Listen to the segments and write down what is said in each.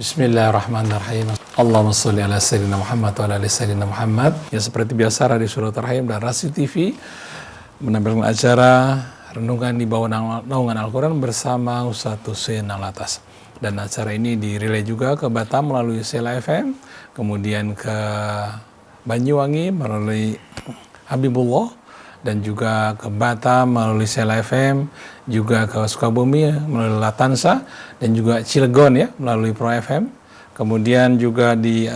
Bismillahirrahmanirrahim. Allahumma sholli ala sayyidina Muhammad wa ala ali sayyidina Muhammad. Ya, seperti biasa Radio Surat Rahim dan Rasi TV menampilkan acara renungan di bawah naungan Al-Quran bersama Ustaz Husein Alatas. Dan acara ini dirilai juga ke Batam melalui Sela FM, kemudian ke Banyuwangi melalui Habibullah, dan juga ke Batam melalui Sela FM, juga ke Sukabumi melalui Latansa, dan juga Cilegon ya melalui Pro FM, kemudian juga di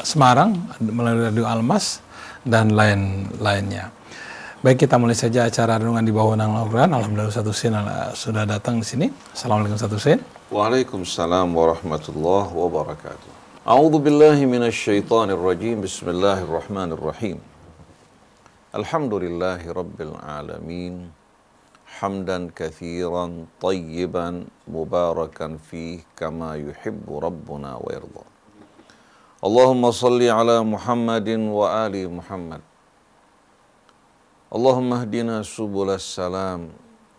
Semarang melalui Radio Almas dan lain-lainnya. Baik, kita mulai saja acara renungan di bawah naungan Al-Quran. Alhamdulillah Ustaz Husein sudah datang di sini. Assalamualaikum Ustaz Husein. Waalaikumsalam warahmatullahi wabarakatuh. A'udzu billahi minasyaitonir rajim. Bismillahirrahmanirrahim. Alhamdulillahi rabbil alamin. Hamdan katsiran tayyiban mubarakan fih kama yuhibbu rabbuna wa yarda. Allahumma salli ala Muhammadin wa ali Muhammad. Allahumma hdina subulas salam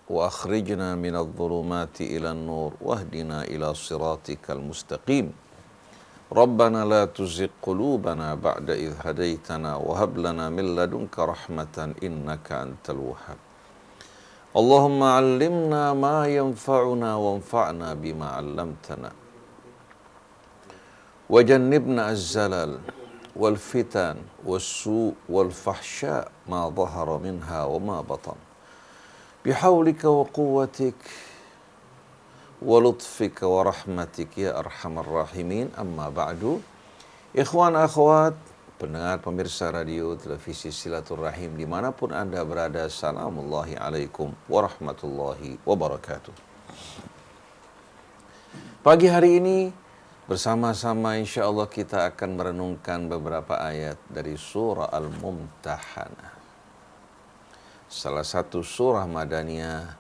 wa akhrijna minadh dhulumati ilan nur wahdina ila siratikal mustaqim. Rabbana la tuzigh qulubana ba'da idh hadaitana wa hab lana min ladunka rahmatan innaka antal wahhab. Allahumma 'allimna ma yanfa'una wanfa'na bima 'allamtana. Wa jannibna az-zalal wal fitan was-su' wal fahsya ma dhahara minha wa ma batan. Bihaulika wa quwwatik wa lutfika wa rahmatik ya arhamar rahimin. Amma ba'du. Ikhwan akhwat, pendengar pemirsa radio televisi Silaturrahim dimanapun Anda berada, salamullahi alaikum warahmatullahi wabarakatuh. Pagi hari ini bersama-sama insya Allah kita akan merenungkan beberapa ayat dari surah Al-Mumtahanah, salah satu surah Madaniyah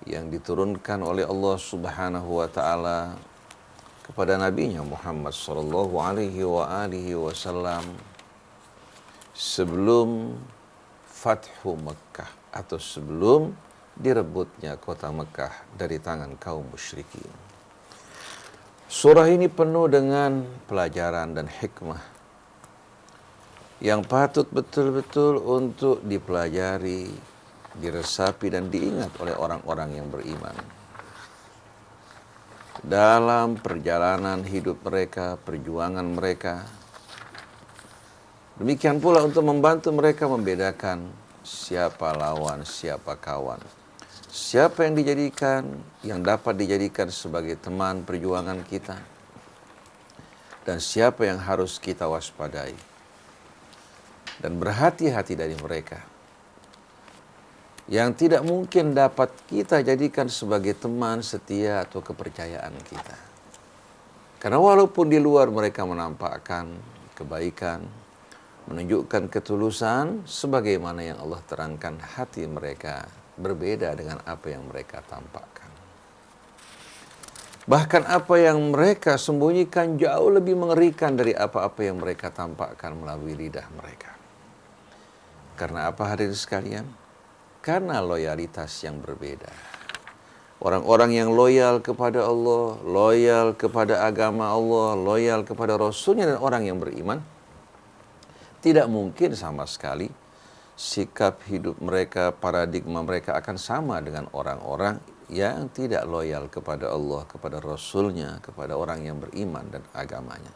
yang diturunkan oleh Allah Subhanahu wa Ta'ala kepada Nabi-Nya Muhammad sallallahu alaihi wasallam sebelum Fathu Mekah atau sebelum direbutnya kota Mekah dari tangan kaum musyrikin. Surah ini penuh dengan pelajaran dan hikmah yang patut betul-betul untuk dipelajari, diresapi dan diingat oleh orang-orang yang beriman dalam perjalanan hidup mereka, perjuangan mereka. Demikian pula untuk membantu mereka membedakan siapa lawan, siapa kawan, siapa yang dapat dijadikan sebagai teman perjuangan kita, dan siapa yang harus kita waspadai dan berhati-hati dari mereka yang tidak mungkin dapat kita jadikan sebagai teman setia atau kepercayaan kita. Karena walaupun di luar mereka menampakkan kebaikan, menunjukkan ketulusan, sebagaimana yang Allah terangkan, hati mereka berbeda dengan apa yang mereka tampakkan. Bahkan apa yang mereka sembunyikan jauh lebih mengerikan dari apa-apa yang mereka tampakkan melalui lidah mereka. Karena apa hadirin sekalian? Karena loyalitas yang berbeda. Orang-orang yang loyal kepada Allah, loyal kepada agama Allah, loyal kepada Rasulnya dan orang yang beriman, tidak mungkin sama sekali sikap hidup mereka, paradigma mereka akan sama dengan orang-orang yang tidak loyal kepada Allah, kepada Rasulnya, kepada orang yang beriman dan agamanya.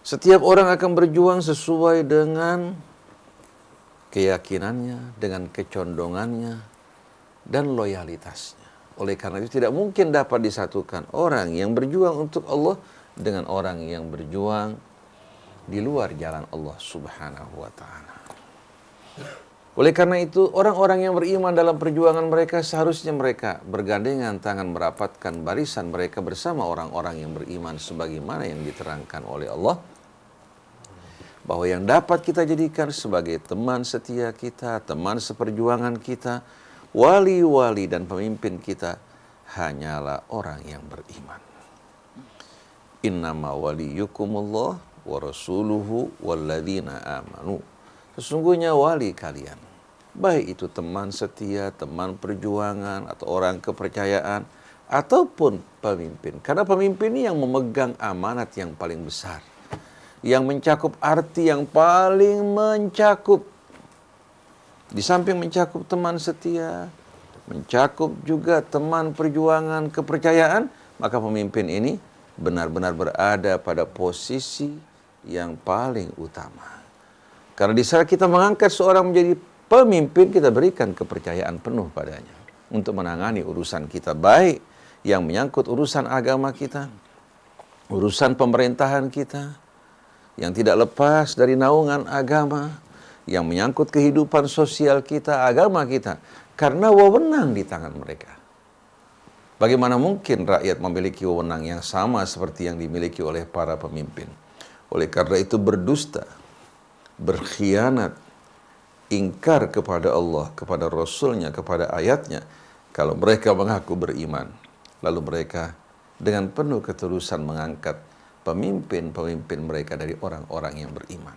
Setiap orang akan berjuang sesuai dengan keyakinannya, dengan kecondongannya, dan loyalitasnya. Oleh karena itu tidak mungkin dapat disatukan orang yang berjuang untuk Allah dengan orang yang berjuang di luar jalan Allah Subhanahu wa Ta'ala. Oleh karena itu orang-orang yang beriman dalam perjuangan mereka seharusnya mereka bergandengan tangan merapatkan barisan mereka bersama orang-orang yang beriman sebagaimana yang diterangkan oleh Allah, bahwa yang dapat kita jadikan sebagai teman setia kita, teman seperjuangan kita, wali-wali dan pemimpin kita hanyalah orang yang beriman. Innama waliyukumullah wa rasuluhu walladzina amanu. Sesungguhnya wali kalian, baik itu teman setia, teman perjuangan, atau orang kepercayaan, ataupun pemimpin. Karena pemimpin ini yang memegang amanat yang paling besar, yang mencakup arti yang paling mencakup. Di samping mencakup teman setia, mencakup juga teman perjuangan, kepercayaan, maka pemimpin ini benar-benar berada pada posisi yang paling utama. Karena di saat kita mengangkat seorang menjadi pemimpin, kita berikan kepercayaan penuh padanya untuk menangani urusan kita, baik yang menyangkut urusan agama kita, urusan pemerintahan kita, yang tidak lepas dari naungan agama, yang menyangkut kehidupan sosial kita, agama kita, karena wewenang di tangan mereka. Bagaimana mungkin rakyat memiliki wewenang yang sama seperti yang dimiliki oleh para pemimpin? Oleh karena itu berdusta, berkhianat, ingkar kepada Allah, kepada Rasulnya, kepada ayatnya, kalau mereka mengaku beriman, lalu mereka dengan penuh ketulusan mengangkat pemimpin-pemimpin mereka dari orang-orang yang beriman.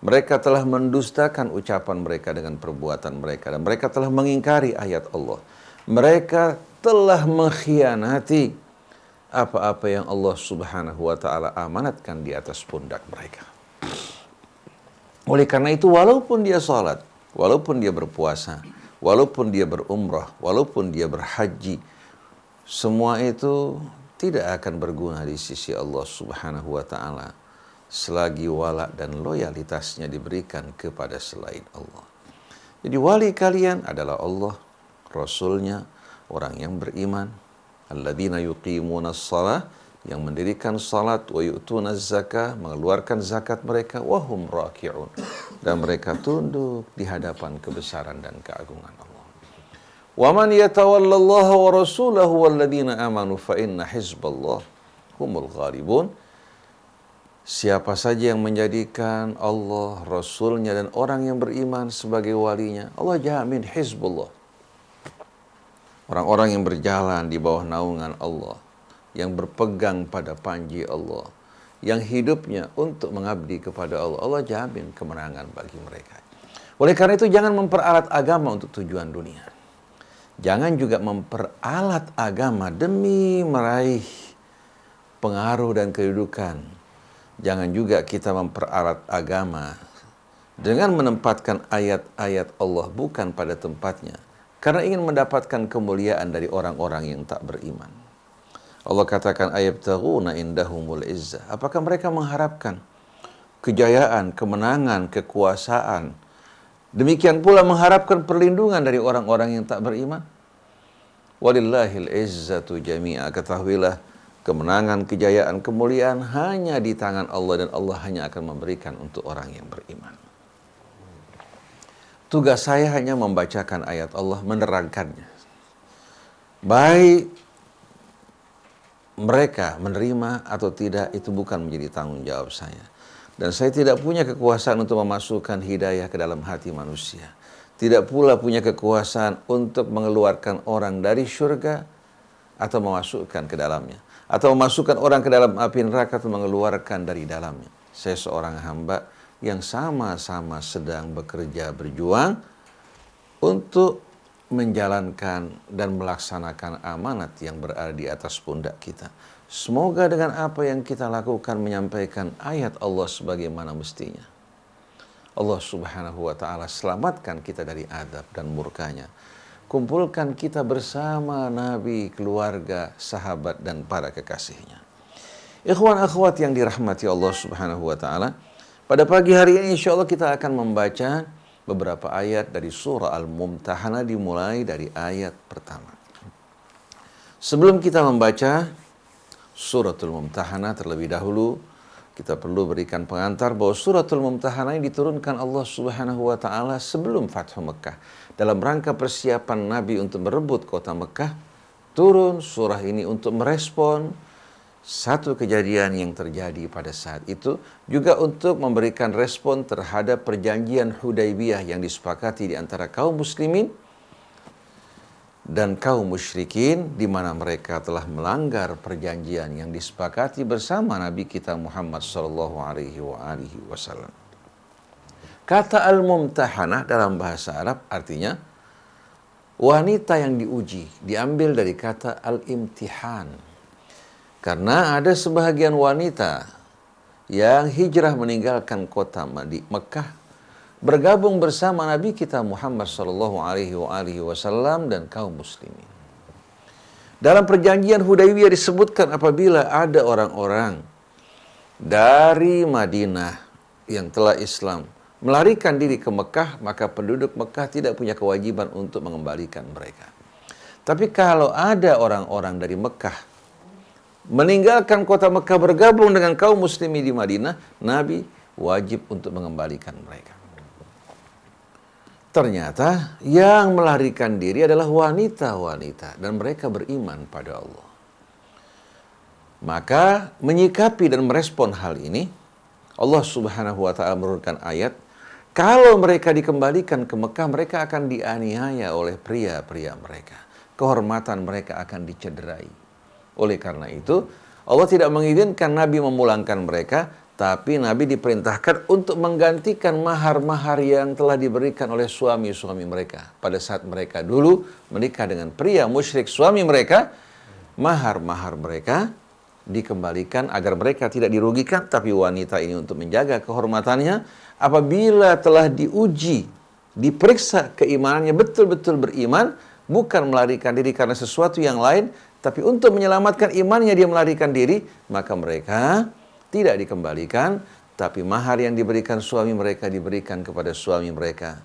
Mereka telah mendustakan ucapan mereka dengan perbuatan mereka, dan mereka telah mengingkari ayat Allah. Mereka telah mengkhianati apa-apa yang Allah Subhanahu wa ta'ala amanatkan di atas pundak mereka. Oleh karena itu, walaupun dia salat, walaupun dia berpuasa, walaupun dia berumrah, walaupun dia berhaji, semua itu tidak akan berguna di sisi Allah Subhanahu wa ta'ala selagi wala dan loyalitasnya diberikan kepada selain Allah. Jadi wali kalian adalah Allah, Rasulnya, orang yang beriman, alladzina yuqimuna shalah, yang mendirikan salat, wa yu'tuna zakah, mengeluarkan zakat mereka, wahum raki'un, dan mereka tunduk di hadapan kebesaran dan keagungan Allah. Wa man yatawallallaha wa rasulahu walladzina amanu fa inna hizballah humul ghalibun. Siapa saja yang menjadikan Allah, Rasulnya, dan orang yang beriman sebagai walinya, Allah jamin hizbullah. Orang-orang yang berjalan di bawah naungan Allah, yang berpegang pada panji Allah, yang hidupnya untuk mengabdi kepada Allah, Allah jamin kemenangan bagi mereka. Oleh karena itu jangan memperalat agama untuk tujuan dunia. Jangan juga memperalat agama demi meraih pengaruh dan kedudukan. Jangan juga kita memperalat agama dengan menempatkan ayat-ayat Allah bukan pada tempatnya, karena ingin mendapatkan kemuliaan dari orang-orang yang tak beriman. Allah katakan ayabtaghuna indahumul izzah. Apakah mereka mengharapkan kejayaan, kemenangan, kekuasaan? Demikian pula mengharapkan perlindungan dari orang-orang yang tak beriman. Walillahil izzatu jami'a. Ketahuilah, kemenangan, kejayaan, kemuliaan hanya di tangan Allah, dan Allah hanya akan memberikan untuk orang yang beriman. Tugas saya hanya membacakan ayat Allah, menerangkannya. Baik mereka menerima atau tidak, itu bukan menjadi tanggung jawab saya. Dan saya tidak punya kekuasaan untuk memasukkan hidayah ke dalam hati manusia. Tidak pula punya kekuasaan untuk mengeluarkan orang dari syurga atau memasukkan ke dalamnya, atau memasukkan orang ke dalam api neraka atau mengeluarkan dari dalamnya. Saya seorang hamba yang sama-sama sedang bekerja, berjuang untuk menjalankan dan melaksanakan amanat yang berada di atas pundak kita. Semoga dengan apa yang kita lakukan menyampaikan ayat Allah sebagaimana mestinya, Allah Subhanahu wa ta'ala selamatkan kita dari azab dan murkanya. Kumpulkan kita bersama Nabi, keluarga, sahabat, dan para kekasihnya. Ikhwan akhwat yang dirahmati Allah Subhanahu wa ta'ala, pada pagi hari ini insya Allah kita akan membaca beberapa ayat dari surah Al-Mumtahanah, dimulai dari ayat pertama. Sebelum kita membaca suratul Mumtahanah terlebih dahulu, kita perlu berikan pengantar bahwa suratul Mumtahanah ini diturunkan Allah Subhanahu wa ta'ala sebelum Fathu Mekah. Dalam rangka persiapan Nabi untuk merebut kota Mekah, turun surah ini untuk merespon satu kejadian yang terjadi pada saat itu, juga untuk memberikan respon terhadap perjanjian Hudaybiyah yang disepakati di antara kaum muslimin dan kaum musyrikin, di mana mereka telah melanggar perjanjian yang disepakati bersama Nabi kita Muhammad SAW. Kata Al-Mumtahanah dalam bahasa Arab artinya wanita yang diuji diambil dari kata al-imtihan. Karena ada sebahagian wanita yang hijrah meninggalkan kota Mekah, bergabung bersama Nabi kita Muhammad sallallahu alaihi wasallam dan kaum muslimin. Dalam perjanjian Hudaybiyah disebutkan apabila ada orang-orang dari Madinah yang telah Islam melarikan diri ke Mekah, maka penduduk Mekah tidak punya kewajiban untuk mengembalikan mereka. Tapi kalau ada orang-orang dari Mekah meninggalkan kota Mekah bergabung dengan kaum muslimin di Madinah, Nabi wajib untuk mengembalikan mereka. Ternyata yang melarikan diri adalah wanita-wanita dan mereka beriman pada Allah. Maka menyikapi dan merespon hal ini, Allah Subhanahu wa taala menurunkan ayat, kalau mereka dikembalikan ke Mekah, mereka akan dianiaya oleh pria-pria mereka. Kehormatan mereka akan dicederai. Oleh karena itu, Allah tidak mengizinkan Nabi memulangkan mereka, tapi Nabi diperintahkan untuk menggantikan mahar-mahar yang telah diberikan oleh suami-suami mereka. Pada saat mereka dulu menikah dengan pria musyrik suami mereka, mahar-mahar mereka dikembalikan agar mereka tidak dirugikan, tapi wanita ini untuk menjaga kehormatannya, apabila telah diuji, diperiksa keimanannya betul-betul beriman, bukan melarikan diri karena sesuatu yang lain, tapi untuk menyelamatkan imannya dia melarikan diri, maka mereka tidak dikembalikan, tapi mahar yang diberikan suami mereka diberikan kepada suami mereka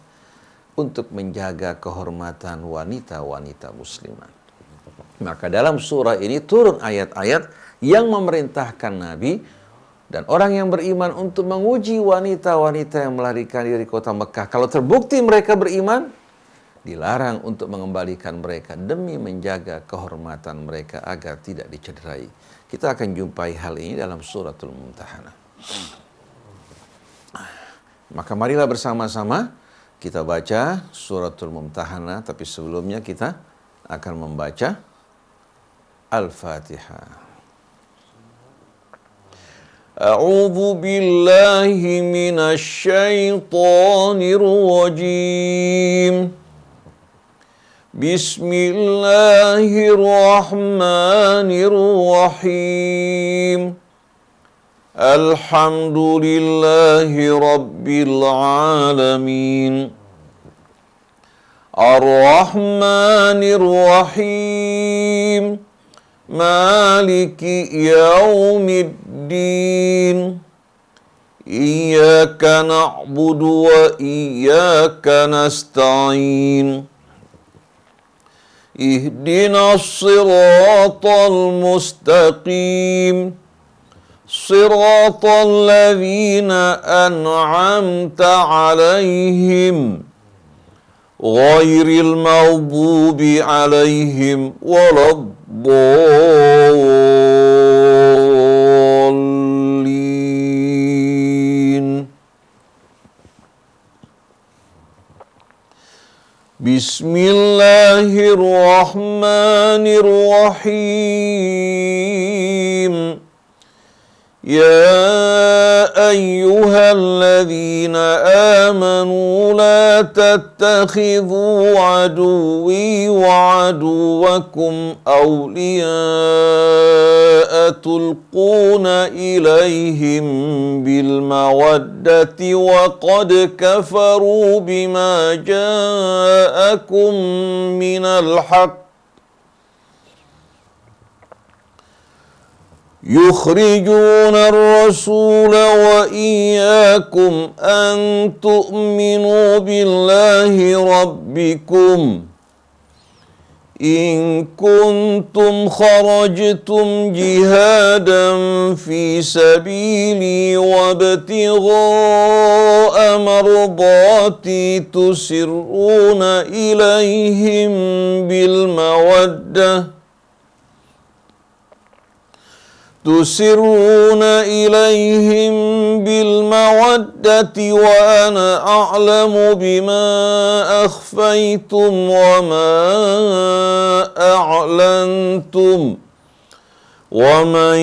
untuk menjaga kehormatan wanita-wanita muslimat. Maka dalam surah ini turun ayat-ayat yang memerintahkan Nabi dan orang yang beriman untuk menguji wanita-wanita yang melarikan diri kota Mekah. Kalau terbukti mereka beriman, dilarang untuk mengembalikan mereka demi menjaga kehormatan mereka agar tidak dicederai. Kita akan jumpai hal ini dalam suratul Mumtahanah. Maka marilah bersama-sama kita baca suratul Mumtahanah, tapi sebelumnya kita akan membaca Al-Fatihah. A'udzu billahi minasy syaithanir rajim. Bismillahirrahmanirrahim. Alhamdulillahi rabbil alamin. Ar-Rahmanir Rahim. Maliki yaumiddin. Iyyaka na'budu wa iyyaka nasta'in. Ihdinas siratal mustaqim. Siratal ladzina an'amta 'alaihim ghairil maghdubi 'alaihim waladdallin. Bismillahirrahmanirrahim. Ya ayyuhalladzina amanu la tattakhidhu aduwwi wa aduwwakum awliya'a tulquna ilayhim bil mawaddati wa qad kafaru bima ja'akum minal haqq يخرجون الرسول وإياكم أن تؤمنوا بالله ربكم إن كنتم خرجتم جهادا في سبيلي وابتغاء مرضاتي تسرون إليهم بالمودة وأنا أعلم بما أخفيتم وما أعلنتم ومن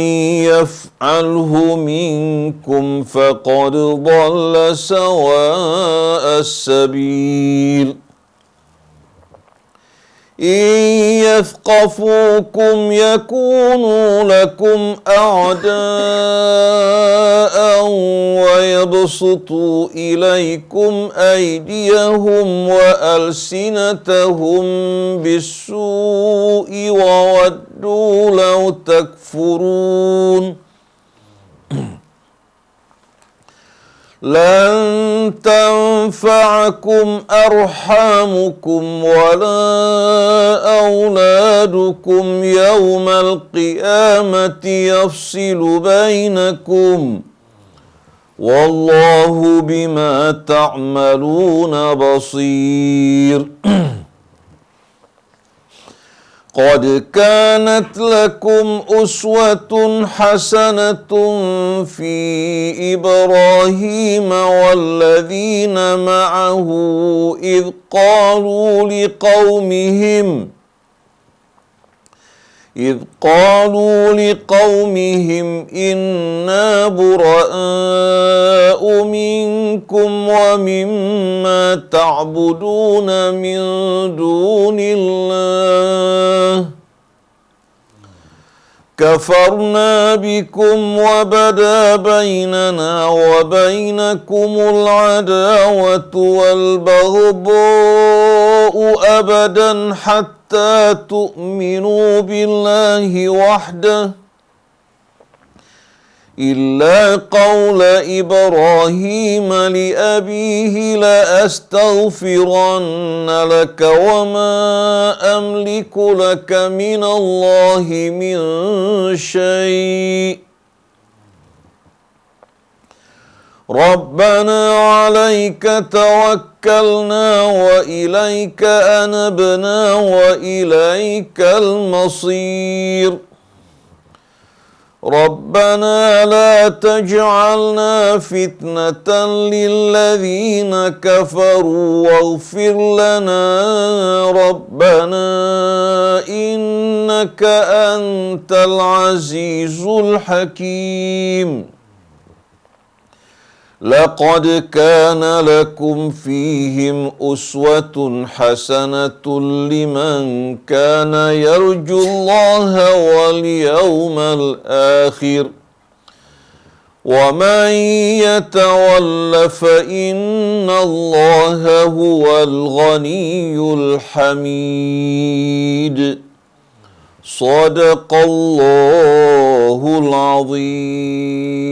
يفعله منكم فقد ضل سواء السبيل. إن يثقفوكم يكونوا لكم أعداء ويبسطوا إليكم أيديهم وألسنتهم بالسوء وودوا لو تكفرون لن تنفعكم أرحامكم ولا أولادكم يوم القيامة يفصل بينكم والله بما تعملون بصير قد كانت لكم أسوة حسنة في إبراهيم والذين معه إذ قالوا لقومهم إنا براء منكم ومما تعبدون من دون الله كفرنا بكم وبدا بيننا وبينكم العداوة والبغضاء أبدا حتى تؤمنوا بالله وحده إلا قول إبراهيم لأبيه لأستغفرن لك وما أملك لك من الله من شيء ربنا عليك توكلنا وإليك أنبنا وإليك المصير ربنا لا تجعلنا فتنة للذين كفروا واغفر لنا ربنا إنك أنت العزيز الحكيم لقد كان لكم فيهم أسوة حسنة لمن كان يرجو الله واليوم الآخر ومن يتول فإن الله هو الغني الحميد صدق الله العظيم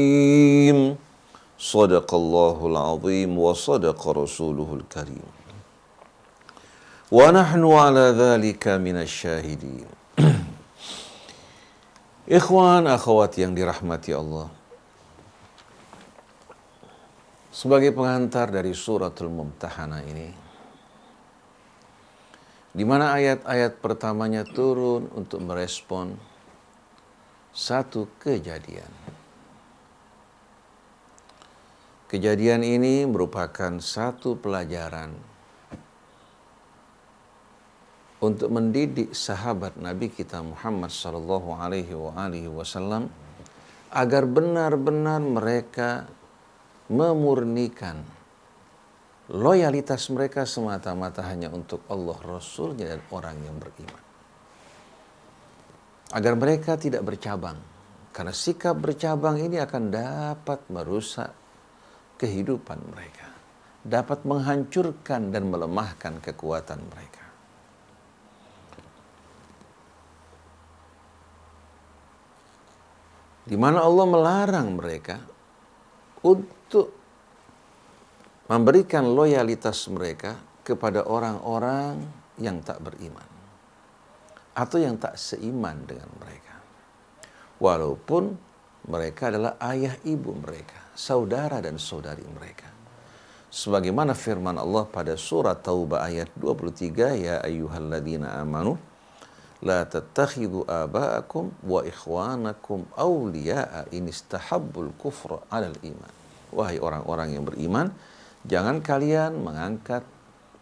Sadaqallahul azim wa sadaqa rasuluhul karim. Wa nahnu ala dhalika minasyahidin. Ikhwan akhwat yang dirahmati Allah. Sebagai pengantar dari suratul Mumtahanah ini, di mana ayat-ayat pertamanya turun untuk merespon satu kejadian. Kejadian ini merupakan satu pelajaran untuk mendidik sahabat Nabi kita Muhammad sallallahu alaihi wasallam agar benar-benar mereka memurnikan loyalitas mereka semata-mata hanya untuk Allah, Rasulnya dan orang yang beriman. Agar mereka tidak bercabang, karena sikap bercabang ini akan dapat merusak kehidupan mereka, dapat menghancurkan dan melemahkan kekuatan mereka. Di mana Allah melarang mereka untuk memberikan loyalitas mereka kepada orang-orang yang tak beriman atau yang tak seiman dengan mereka. Walaupun mereka adalah ayah ibu mereka, saudara dan saudari mereka. Sebagaimana firman Allah pada surat Taubah ayat 23, ya ayyuhalladzina amanu la tattakhidhu aba'akum wa ikhwanakum awliya'a in istahabbul kufra 'alal iman. Wahai orang-orang yang beriman, jangan kalian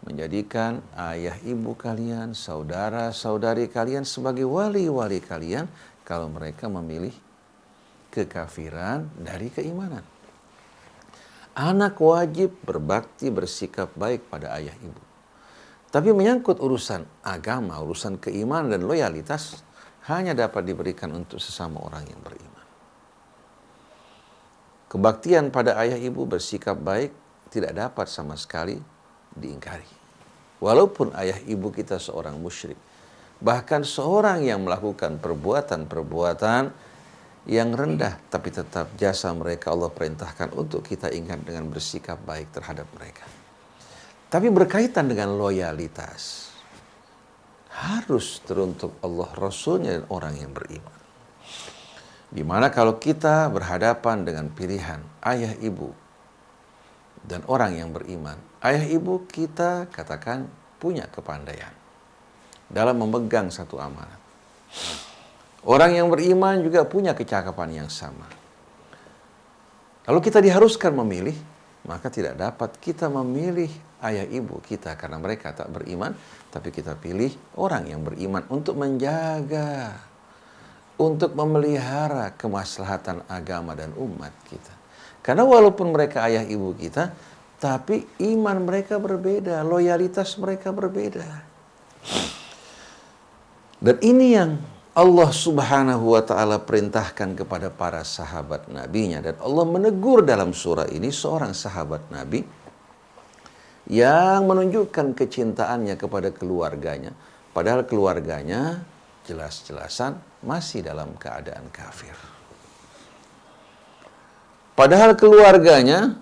menjadikan ayah ibu kalian, saudara-saudari kalian sebagai wali-wali kalian kalau mereka memilih kekafiran dari keimanan. Anak wajib berbakti, bersikap baik pada ayah ibu. Tapi menyangkut urusan agama, urusan keimanan dan loyalitas, hanya dapat diberikan untuk sesama orang yang beriman. Kebaktian pada ayah ibu, bersikap baik, tidak dapat sama sekali diingkari. Walaupun ayah ibu kita seorang musyrik, bahkan seorang yang melakukan perbuatan-perbuatan yang rendah, tapi tetap jasa mereka Allah perintahkan untuk kita ingat dengan bersikap baik terhadap mereka. Tapi berkaitan dengan loyalitas, harus teruntuk Allah, Rasulnya, dan orang yang beriman. Dimana kalau kita berhadapan dengan pilihan ayah ibu dan orang yang beriman, ayah ibu kita katakan punya kepandaian dalam memegang satu amanat. Orang yang beriman juga punya kecakapan yang sama. Lalu kita diharuskan memilih, maka tidak dapat kita memilih ayah ibu kita karena mereka tak beriman, tapi kita pilih orang yang beriman untuk menjaga, untuk memelihara kemaslahatan agama dan umat kita. Karena walaupun mereka ayah ibu kita, tapi iman mereka berbeda, loyalitas mereka berbeda. Dan ini yang Allah Subhanahu wa ta'ala perintahkan kepada para sahabat Nabi-Nya. Dan Allah menegur dalam surah ini seorang sahabat Nabi yang menunjukkan kecintaannya kepada keluarganya. Padahal keluarganya jelas-jelasan masih dalam keadaan kafir. Padahal keluarganya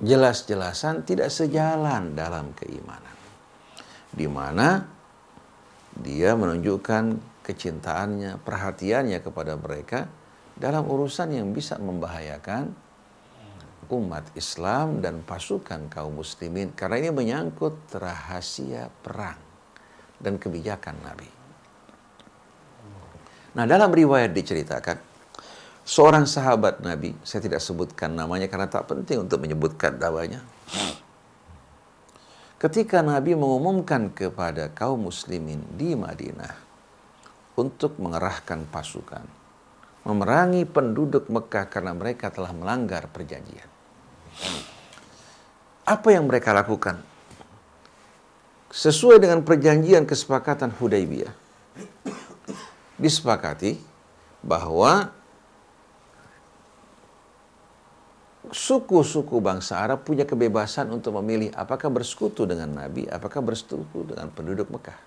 jelas-jelasan tidak sejalan dalam keimanan. Di mana dia menunjukkan kecintaannya, perhatiannya kepada mereka dalam urusan yang bisa membahayakan umat Islam dan pasukan kaum muslimin. Karena ini menyangkut rahasia perang dan kebijakan Nabi. Nah, dalam riwayat diceritakan, seorang sahabat Nabi, saya tidak sebutkan namanya karena tak penting untuk menyebutkan namanya. Ketika Nabi mengumumkan kepada kaum muslimin di Madinah untuk mengerahkan pasukan, memerangi penduduk Mekah karena mereka telah melanggar perjanjian. Apa yang mereka lakukan? Sesuai dengan perjanjian kesepakatan Hudaibiyah, disepakati bahwa suku-suku bangsa Arab punya kebebasan untuk memilih apakah bersekutu dengan Nabi, apakah bersekutu dengan penduduk Mekah.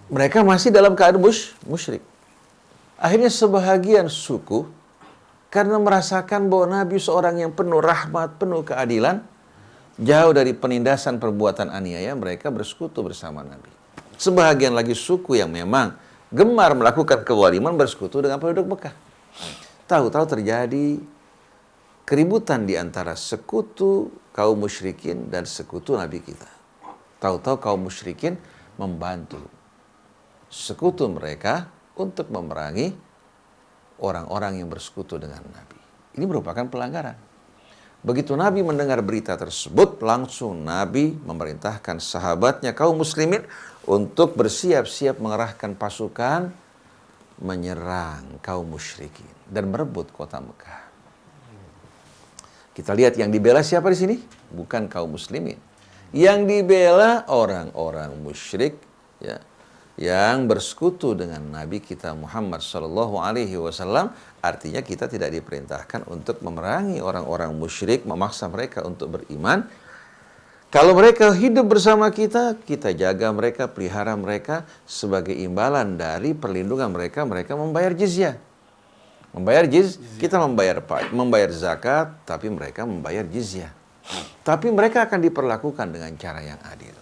Mereka masih dalam keadaan musyrik. Akhirnya sebahagian suku, karena merasakan bahwa Nabi seorang yang penuh rahmat, penuh keadilan, jauh dari penindasan perbuatan aniaya, mereka bersekutu bersama Nabi. Sebahagian lagi suku yang memang gemar melakukan kewaliman bersekutu dengan penduduk Mekah. Tahu-tahu terjadi keributan di antara sekutu kaum musyrikin dan sekutu Nabi kita. Tahu-tahu kaum musyrikin membantu sekutu mereka untuk memerangi orang-orang yang bersekutu dengan Nabi. Ini merupakan pelanggaran. Begitu Nabi mendengar berita tersebut, langsung Nabi memerintahkan sahabatnya kaum muslimin untuk bersiap-siap mengerahkan pasukan menyerang kaum musyrikin dan merebut kota Mekah. Kita lihat yang dibela siapa di sini? Bukan kaum muslimin. Yang dibela orang-orang musyrik, ya, yang bersekutu dengan Nabi kita Muhammad sallallahu alaihi wasallam. Artinya kita tidak diperintahkan untuk memerangi orang-orang musyrik, memaksa mereka untuk beriman. Kalau mereka hidup bersama kita, kita jaga mereka, pelihara mereka. Sebagai imbalan dari perlindungan mereka, mereka membayar jizyah. Membayar kita membayar zakat, tapi mereka membayar jizyah. Tapi mereka akan diperlakukan dengan cara yang adil.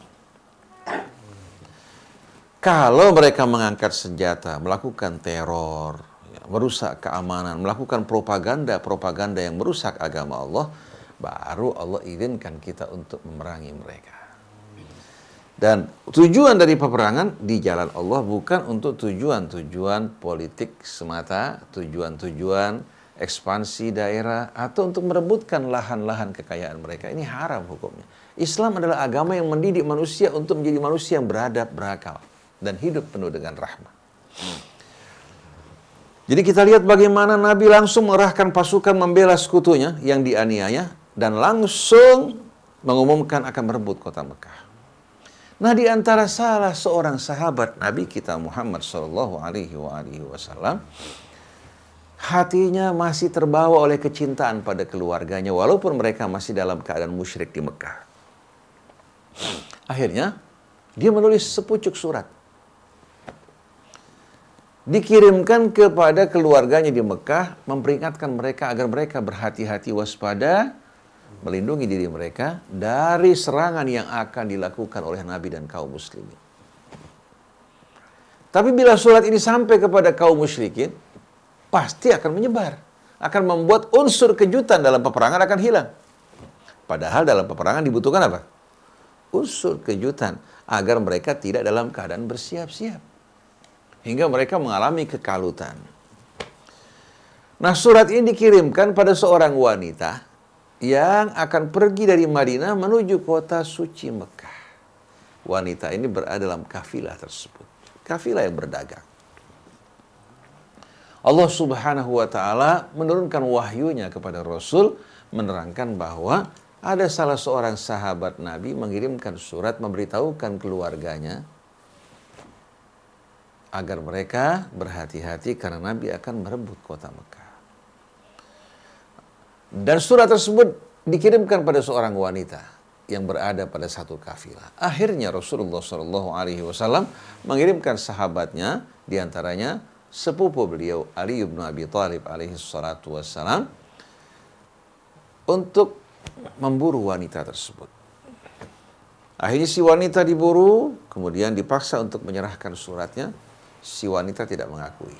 Kalau mereka mengangkat senjata, melakukan teror, merusak keamanan, melakukan propaganda yang merusak agama Allah, baru Allah izinkan kita untuk memerangi mereka. Dan tujuan dari peperangan di jalan Allah bukan untuk tujuan-tujuan politik semata, tujuan-tujuan ekspansi daerah, atau untuk merebutkan lahan-lahan kekayaan mereka. Ini haram hukumnya. Islam adalah agama yang mendidik manusia untuk menjadi manusia yang beradab, berakal, dan hidup penuh dengan rahmat. Jadi kita lihat bagaimana Nabi langsung mengerahkan pasukan membela sekutunya yang dianiaya, dan langsung mengumumkan akan merebut kota Mekah. Nah, di antara salah seorang sahabat Nabi kita Muhammad Shallallahu Alaihi Wasallam, hatinya masih terbawa oleh kecintaan pada keluarganya, walaupun mereka masih dalam keadaan musyrik di Mekah. Akhirnya, dia menulis sepucuk surat. Dikirimkan kepada keluarganya di Mekah, memperingatkan mereka agar mereka berhati-hati, waspada, melindungi diri mereka dari serangan yang akan dilakukan oleh Nabi dan kaum muslimin. Tapi bila surat ini sampai kepada kaum musyrikin, pasti akan menyebar. Akan membuat unsur kejutan dalam peperangan akan hilang. Padahal dalam peperangan dibutuhkan apa? Unsur kejutan, agar mereka tidak dalam keadaan bersiap-siap. Hingga mereka mengalami kekalutan. Nah, surat ini dikirimkan pada seorang wanita yang akan pergi dari Madinah menuju kota suci Mekah. Wanita ini berada dalam kafilah tersebut. Kafilah yang berdagang. Allah Subhanahu wa ta'ala menurunkan wahyunya kepada Rasul, menerangkan bahwa ada salah seorang sahabat Nabi mengirimkan surat memberitahukan keluarganya agar mereka berhati-hati karena Nabi akan merebut kota Mekah. Dan surat tersebut dikirimkan pada seorang wanita yang berada pada satu kafilah. Akhirnya Rasulullah SAW mengirimkan sahabatnya, diantaranya sepupu beliau Ali bin Abi Thalib alaihi salatu wassalam, untuk memburu wanita tersebut. Akhirnya si wanita diburu, kemudian dipaksa untuk menyerahkan suratnya. Si wanita tidak mengakui.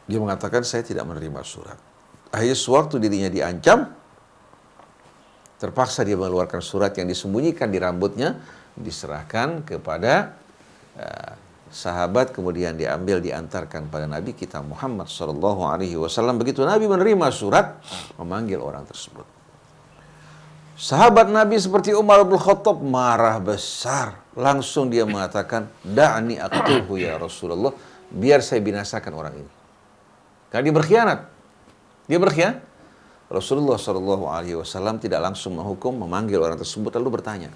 Dia mengatakan, saya tidak menerima surat. Akhirnya sewaktu dirinya diancam, terpaksa dia mengeluarkan surat yang disembunyikan di rambutnya, diserahkan kepada sahabat, kemudian diambil, diantarkan pada Nabi kita Muhammad SAW. Begitu Nabi menerima surat, memanggil orang tersebut. Sahabat Nabi seperti Umar bin Khattab marah besar. Langsung dia mengatakan, da'ni aqtulhu ya Rasulullah, biar saya binasakan orang ini. Karena dia berkhianat. Dia berkhianat. Rasulullah SAW tidak langsung menghukum, memanggil orang tersebut lalu bertanya,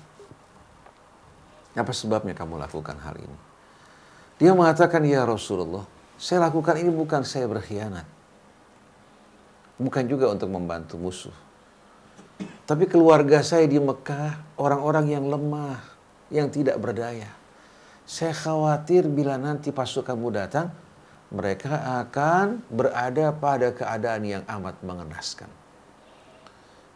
apa sebabnya kamu lakukan hal ini? Dia mengatakan, ya Rasulullah, saya lakukan ini bukan saya berkhianat, bukan juga untuk membantu musuh, tapi keluarga saya di Mekah orang-orang yang lemah, yang tidak berdaya. Saya khawatir bila nanti pasukanmu datang, mereka akan berada pada keadaan yang amat mengenaskan.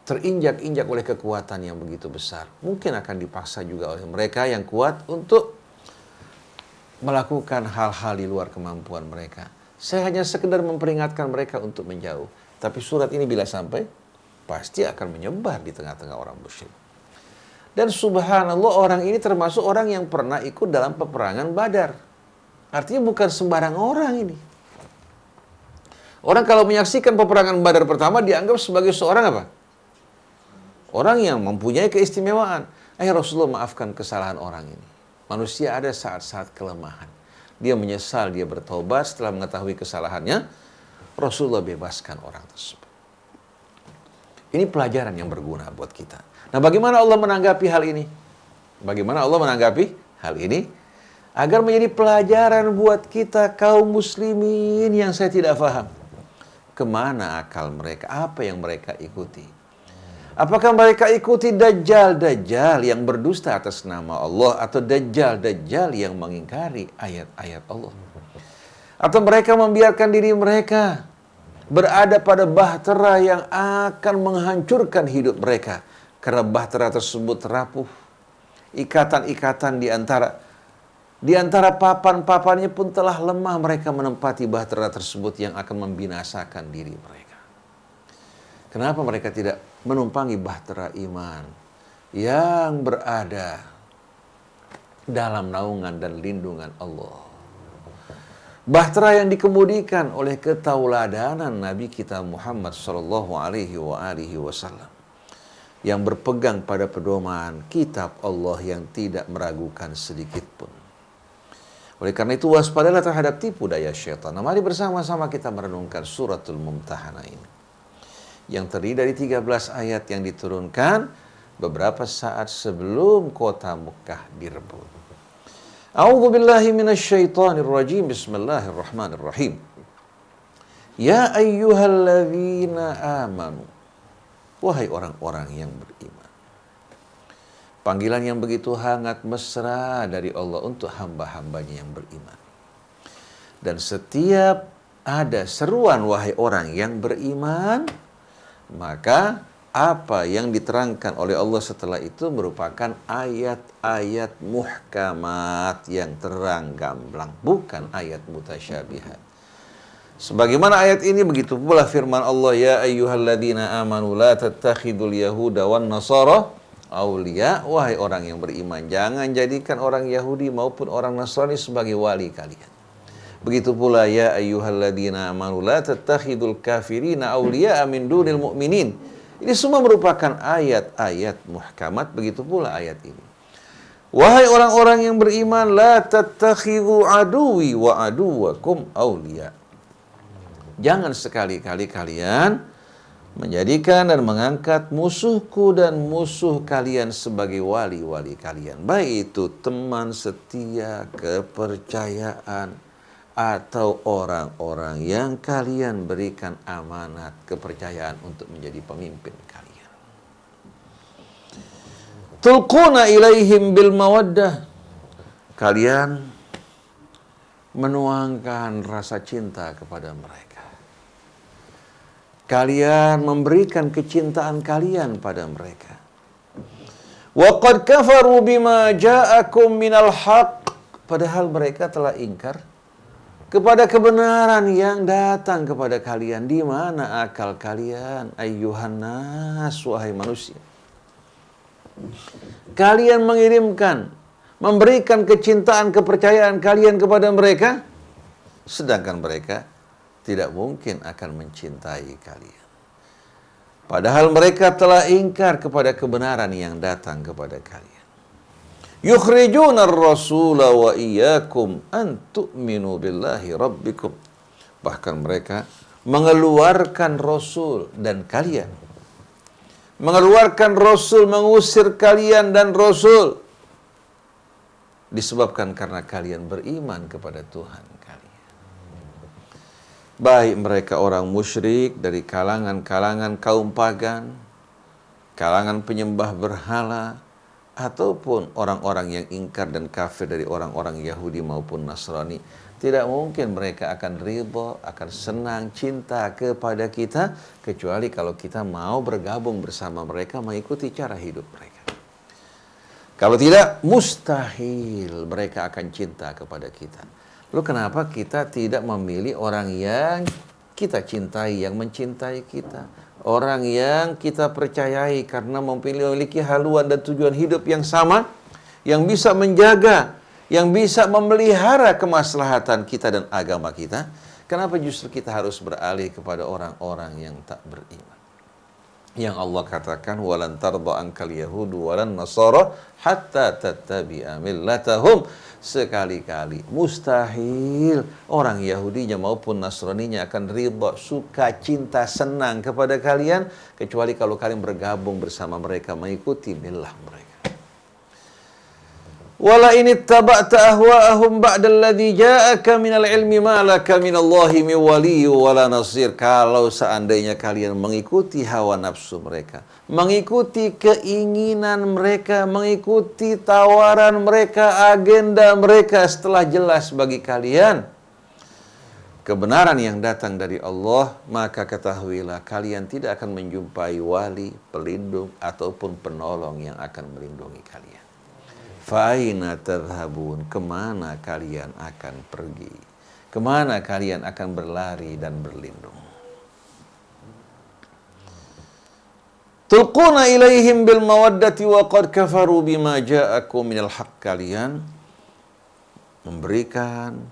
Terinjak-injak oleh kekuatan yang begitu besar. Mungkin akan dipaksa juga oleh mereka yang kuat untuk melakukan hal-hal di luar kemampuan mereka. Saya hanya sekedar memperingatkan mereka untuk menjauh. Tapi surat ini bila sampai, pasti akan menyebar di tengah-tengah orang musyrik. Dan subhanallah, orang ini termasuk orang yang pernah ikut dalam peperangan Badar. Artinya bukan sembarang orang ini. Orang kalau menyaksikan peperangan Badar pertama dianggap sebagai seorang apa? Orang yang mempunyai keistimewaan. Rasulullah maafkan kesalahan orang ini. Manusia ada saat-saat kelemahan. Dia menyesal, dia bertobat setelah mengetahui kesalahannya. Rasulullah bebaskan orang tersebut. Ini pelajaran yang berguna buat kita. Nah, bagaimana Allah menanggapi hal ini? Bagaimana Allah menanggapi hal ini? Agar menjadi pelajaran buat kita kaum muslimin yang saya tidak paham. Kemana akal mereka? Apa yang mereka ikuti? Apakah mereka ikuti dajjal-dajjal yang berdusta atas nama Allah, atau dajjal-dajjal yang mengingkari ayat-ayat Allah? Atau mereka membiarkan diri mereka berada pada bahtera yang akan menghancurkan hidup mereka, karena bahtera tersebut rapuh. Ikatan-ikatan di antara papan-papannya pun telah lemah, mereka menempati bahtera tersebut yang akan membinasakan diri mereka. Kenapa mereka tidak menumpangi bahtera iman yang berada dalam naungan dan lindungan Allah? Bahtera yang dikemudikan oleh ketauladanan Nabi kita Muhammad SAW, yang berpegang pada pedoman kitab Allah yang tidak meragukan sedikit pun. Oleh karena itu, waspadalah terhadap tipu daya syaitan. Nah, mari bersama-sama kita merenungkan suratul Mumtahanah ini, yang terdiri dari 13 ayat yang diturunkan beberapa saat sebelum kota Mekah direbut. A'udzu billahi minasyaitonir rajim. Bismillahirrahmanirrahim. Ya ayyuhalladzina amanu. Wahai orang-orang yang beriman. Panggilan yang begitu hangat mesra dari Allah untuk hamba-hambanya yang beriman. Dan setiap ada seruan wahai orang yang beriman, maka apa yang diterangkan oleh Allah setelah itu merupakan ayat-ayat muhkamat yang terang gamblang, bukan ayat mutasyabihat. Sebagaimana ayat ini, begitu pula firman Allah, ya ayyuhalladzina amanu la tattakhidul yahuda wan nasara awliya. Wahai orang yang beriman, jangan jadikan orang Yahudi maupun orang Nasrani sebagai wali kalian. Begitu pula ya ayyuhalladzina amanu la tattakhidul kafirina awliya min dunil mu'minin. Ini semua merupakan ayat-ayat muhkamat, begitu pula ayat ini. Wahai orang-orang yang beriman, la tattakhidhu aduwi wa aduwakum awliya. Jangan sekali-kali kalian menjadikan dan mengangkat musuhku dan musuh kalian sebagai wali-wali kalian. Baik itu teman setia, kepercayaan, atau orang-orang yang kalian berikan amanat kepercayaan untuk menjadi pemimpin kalian. Tulquna ilaihim bil mawaddah. Kalian menuangkan rasa cinta kepada mereka. Kalian memberikan kecintaan kalian pada mereka. Wa qad kafaru bima ja'akum minal haqq. Padahal mereka telah ingkar kepada kebenaran yang datang kepada kalian. Di mana akal kalian, ayyuhan nas, wahai manusia? Kalian memberikan kecintaan, kepercayaan kalian kepada mereka, sedangkan mereka tidak mungkin akan mencintai kalian. Padahal mereka telah ingkar kepada kebenaran yang datang kepada kalian. Yukhrijuna ar-rasula wa iyyakum an tu'minu billahi rabbikum. Bahkan mereka mengeluarkan Rasul dan kalian. Mengeluarkan Rasul, mengusir kalian dan Rasul. Disebabkan karena kalian beriman kepada Tuhan kalian. Baik mereka orang musyrik dari kalangan-kalangan kaum pagan, kalangan penyembah berhala, ataupun orang-orang yang ingkar dan kafir dari orang-orang Yahudi maupun Nasrani, tidak mungkin mereka akan ridha, akan senang, cinta kepada kita, kecuali kalau kita mau bergabung bersama mereka, mengikuti cara hidup mereka. Kalau tidak, mustahil mereka akan cinta kepada kita. Lalu kenapa kita tidak memilih orang yang kita cintai, yang mencintai kita? Orang yang kita percayai karena memiliki haluan dan tujuan hidup yang sama, yang bisa menjaga, yang bisa memelihara kemaslahatan kita dan agama kita. Kenapa justru kita harus beralih kepada orang-orang yang tak beriman? Yang Allah katakan, walan tarda ankal yahudu walan nasara hatta tattabi'a millatahum. Sekali-kali mustahil orang Yahudinya maupun Nasraninya akan ridha, suka, cinta, senang kepada kalian, kecuali kalau kalian bergabung bersama mereka, mengikuti millah mereka. Wala in ittaba'ta ahwa'ahum ba'dalladzi ja'aka minal ilmi ma laka minallahi min waliyyin wala nasir. Kalau seandainya kalian mengikuti hawa nafsu mereka, mengikuti keinginan mereka, mengikuti tawaran mereka, agenda mereka, setelah jelas bagi kalian kebenaran yang datang dari Allah, maka ketahuilah kalian tidak akan menjumpai wali, pelindung, ataupun penolong yang akan melindungi kalian. Fa'aina tadhhabun, kemana kalian akan pergi? Kemana kalian akan berlari dan berlindung? Tulquna ilaihim bil mawaddati wa qad kafaru bima ja'akum minal haqq. Kalian memberikan,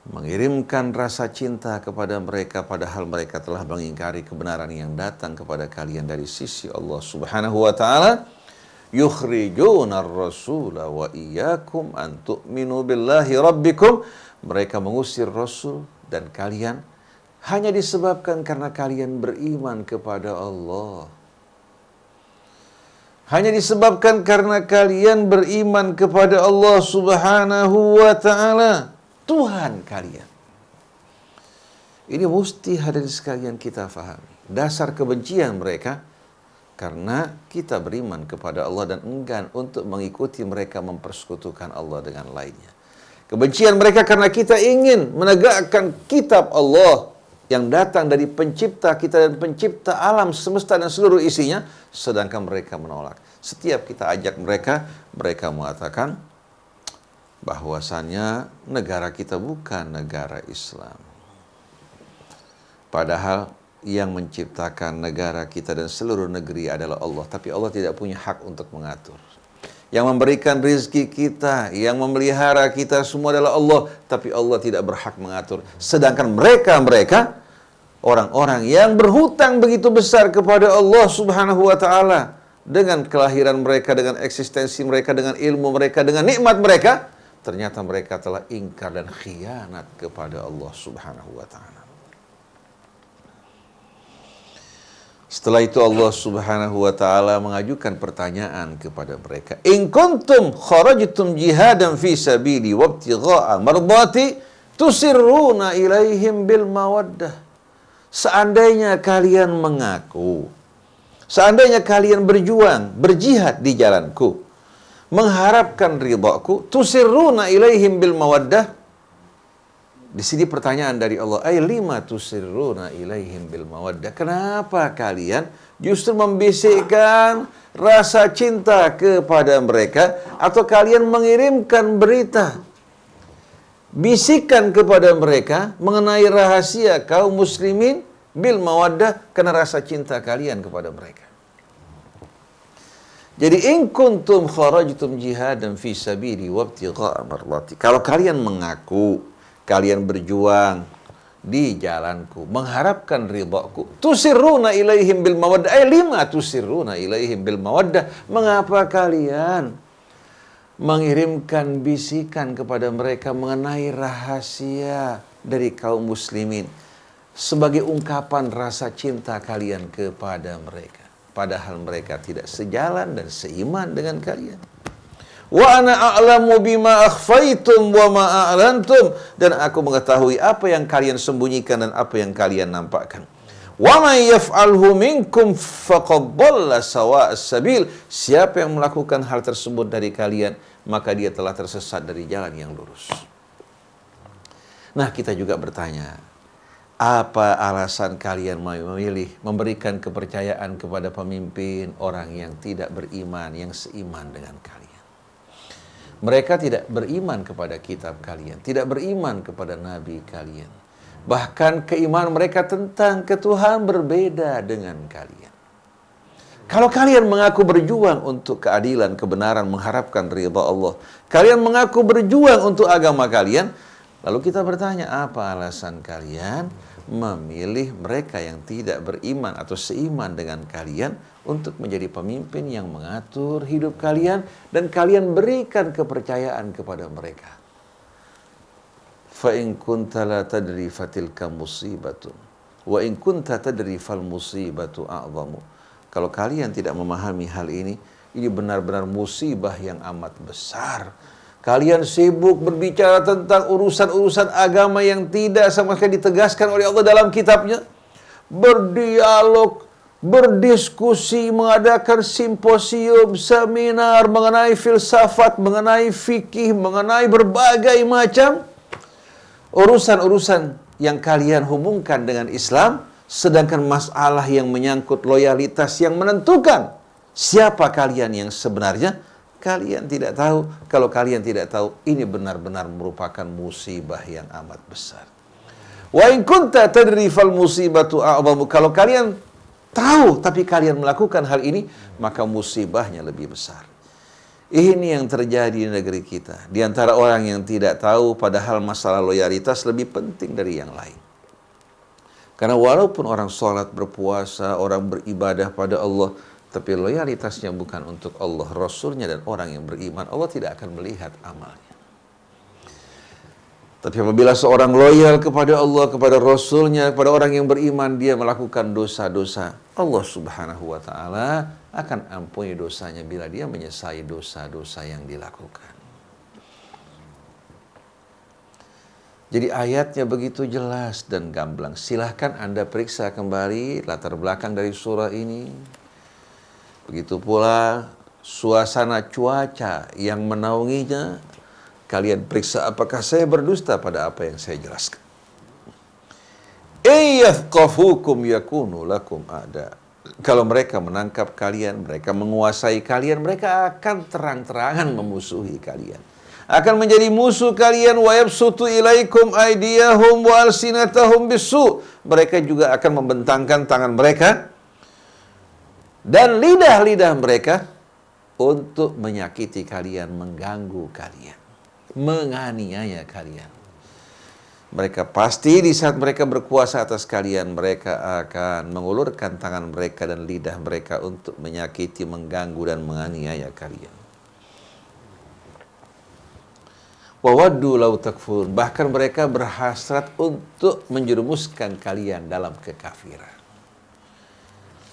mengirimkan rasa cinta kepada mereka, padahal mereka telah mengingkari kebenaran yang datang kepada kalian dari sisi Allah Subhanahu wa ta'ala. Yukhrijuna ar-rasula wa iyyakum an tu'minu billahi rabbikum. Mereka mengusir Rasul dan kalian hanya disebabkan karena kalian beriman kepada Allah. Hanya disebabkan karena kalian beriman kepada Allah Subhanahu wa ta'ala, Tuhan kalian. Ini mesti hadirin sekalian kita fahami. Dasar kebencian mereka karena kita beriman kepada Allah dan enggan untuk mengikuti mereka mempersekutukan Allah dengan lainnya. Kebencian mereka karena kita ingin menegakkan kitab Allah yang datang dari pencipta kita dan pencipta alam semesta dan seluruh isinya, sedangkan mereka menolak. Setiap kita ajak mereka, mereka mengatakan bahwasannya negara kita bukan negara Islam. Padahal yang menciptakan negara kita dan seluruh negeri adalah Allah, tapi Allah tidak punya hak untuk mengatur. Yang memberikan rizki kita, yang memelihara kita semua adalah Allah, tapi Allah tidak berhak mengatur. Sedangkan mereka orang-orang yang berhutang begitu besar kepada Allah Subhanahu wa ta'ala, dengan kelahiran mereka, dengan eksistensi mereka, dengan ilmu mereka, dengan nikmat mereka, ternyata mereka telah ingkar dan khianat kepada Allah Subhanahu wa ta'ala. Setelah itu Allah Subhanahu wa ta'ala mengajukan pertanyaan kepada mereka. In kuntum kharajtum jihadan fi sabili wabtigha'a mardati tusirruna ilaihim bil mawaddah. Seandainya kalian mengaku, seandainya kalian berjuang, berjihad di jalanku, mengharapkan ridhaku, tusirruna ilaihim bil mawaddah. Di sini pertanyaan dari Allah, ay lima tusirruna ilaihim bil mawaddah. Kenapa kalian justru membisikkan rasa cinta kepada mereka, atau kalian mengirimkan berita, bisikan kepada mereka mengenai rahasia kaum muslimin bil mawaddah, karena rasa cinta kalian kepada mereka. Jadi in kuntum kharajtum jihadan fi sabili wabtigha'a mardati. Kalau kalian mengaku kalian berjuang di jalanku, mengharapkan ridhaku, tusirruna ilaihim bil mawaddah. Lima tusirruna ilaihim bil mawaddah. Mengapa kalian mengirimkan bisikan kepada mereka mengenai rahasia dari kaum muslimin sebagai ungkapan rasa cinta kalian kepada mereka, padahal mereka tidak sejalan dan seiman dengan kalian? Wa ana a'lamu bima akhfaytum wa ma a'lantum, dan aku mengetahui apa yang kalian sembunyikan dan apa yang kalian nampakkan. Wa may yaf'alhu minkum faqad dhalla sawa'as sabil. Siapa yang melakukan hal tersebut dari kalian, maka dia telah tersesat dari jalan yang lurus. Nah, kita juga bertanya, apa alasan kalian memilih memberikan kepercayaan kepada pemimpin orang yang tidak beriman, yang seiman dengan kalian? Mereka tidak beriman kepada kitab kalian, tidak beriman kepada nabi kalian. Bahkan keimanan mereka tentang ketuhanan berbeda dengan kalian. Kalau kalian mengaku berjuang untuk keadilan, kebenaran, mengharapkan ridha Allah, kalian mengaku berjuang untuk agama kalian, lalu kita bertanya, apa alasan kalian memilih mereka yang tidak beriman atau seiman dengan kalian untuk menjadi pemimpin yang mengatur hidup kalian, dan kalian berikan kepercayaan kepada mereka? Fa in kunta la tadri fatilka musibatun wa in kunta tadri fal musibatu a'zamu. Kalau kalian tidak memahami hal ini benar-benar musibah yang amat besar. Kalian sibuk berbicara tentang urusan-urusan agama yang tidak sama sekali ditegaskan oleh Allah dalam kitabnya. Berdialog, berdiskusi, mengadakan simposium, seminar mengenai filsafat, mengenai fikih, mengenai berbagai macam urusan-urusan yang kalian hubungkan dengan Islam, sedangkan masalah yang menyangkut loyalitas yang menentukan siapa kalian yang sebenarnya, kalian tidak tahu. Kalau kalian tidak tahu, ini benar-benar merupakan musibah yang amat besar. Wa in kunta tadri fal musibatu a'zamu. Kalau kalian tahu tapi kalian melakukan hal ini, maka musibahnya lebih besar. Ini yang terjadi di negeri kita. Di antara orang yang tidak tahu, padahal masalah loyalitas lebih penting dari yang lain. Karena walaupun orang sholat, berpuasa, orang beribadah pada Allah, tapi loyalitasnya bukan untuk Allah, Rasulnya, dan orang yang beriman, Allah tidak akan melihat amalnya. Tapi apabila seorang loyal kepada Allah, kepada Rasul-Nya, kepada orang yang beriman, dia melakukan dosa-dosa, Allah Subhanahu wa Ta'ala akan ampuni dosanya bila dia menyesali dosa-dosa yang dilakukan. Jadi ayatnya begitu jelas dan gamblang. Silahkan Anda periksa kembali latar belakang dari surah ini. Begitu pula suasana cuaca yang menaunginya. Kalian periksa apakah saya berdusta pada apa yang saya jelaskan. Iyafqafukum yakunu lakum a'da. Kalau mereka menangkap kalian, mereka menguasai kalian, mereka akan terang-terangan memusuhi kalian. Akan menjadi musuh kalian. Wa yabsutu ilaikum aydiyahum wa alsinatahum bisu. Mereka juga akan membentangkan tangan mereka dan lidah-lidah mereka untuk menyakiti kalian, mengganggu kalian, menganiaya kalian. Mereka pasti di saat mereka berkuasa atas kalian, mereka akan mengulurkan tangan mereka dan lidah mereka untuk menyakiti, mengganggu dan menganiaya kalian. Wawaddu law takfurun. Bahkan mereka berhasrat untuk menjerumuskan kalian dalam kekafiran.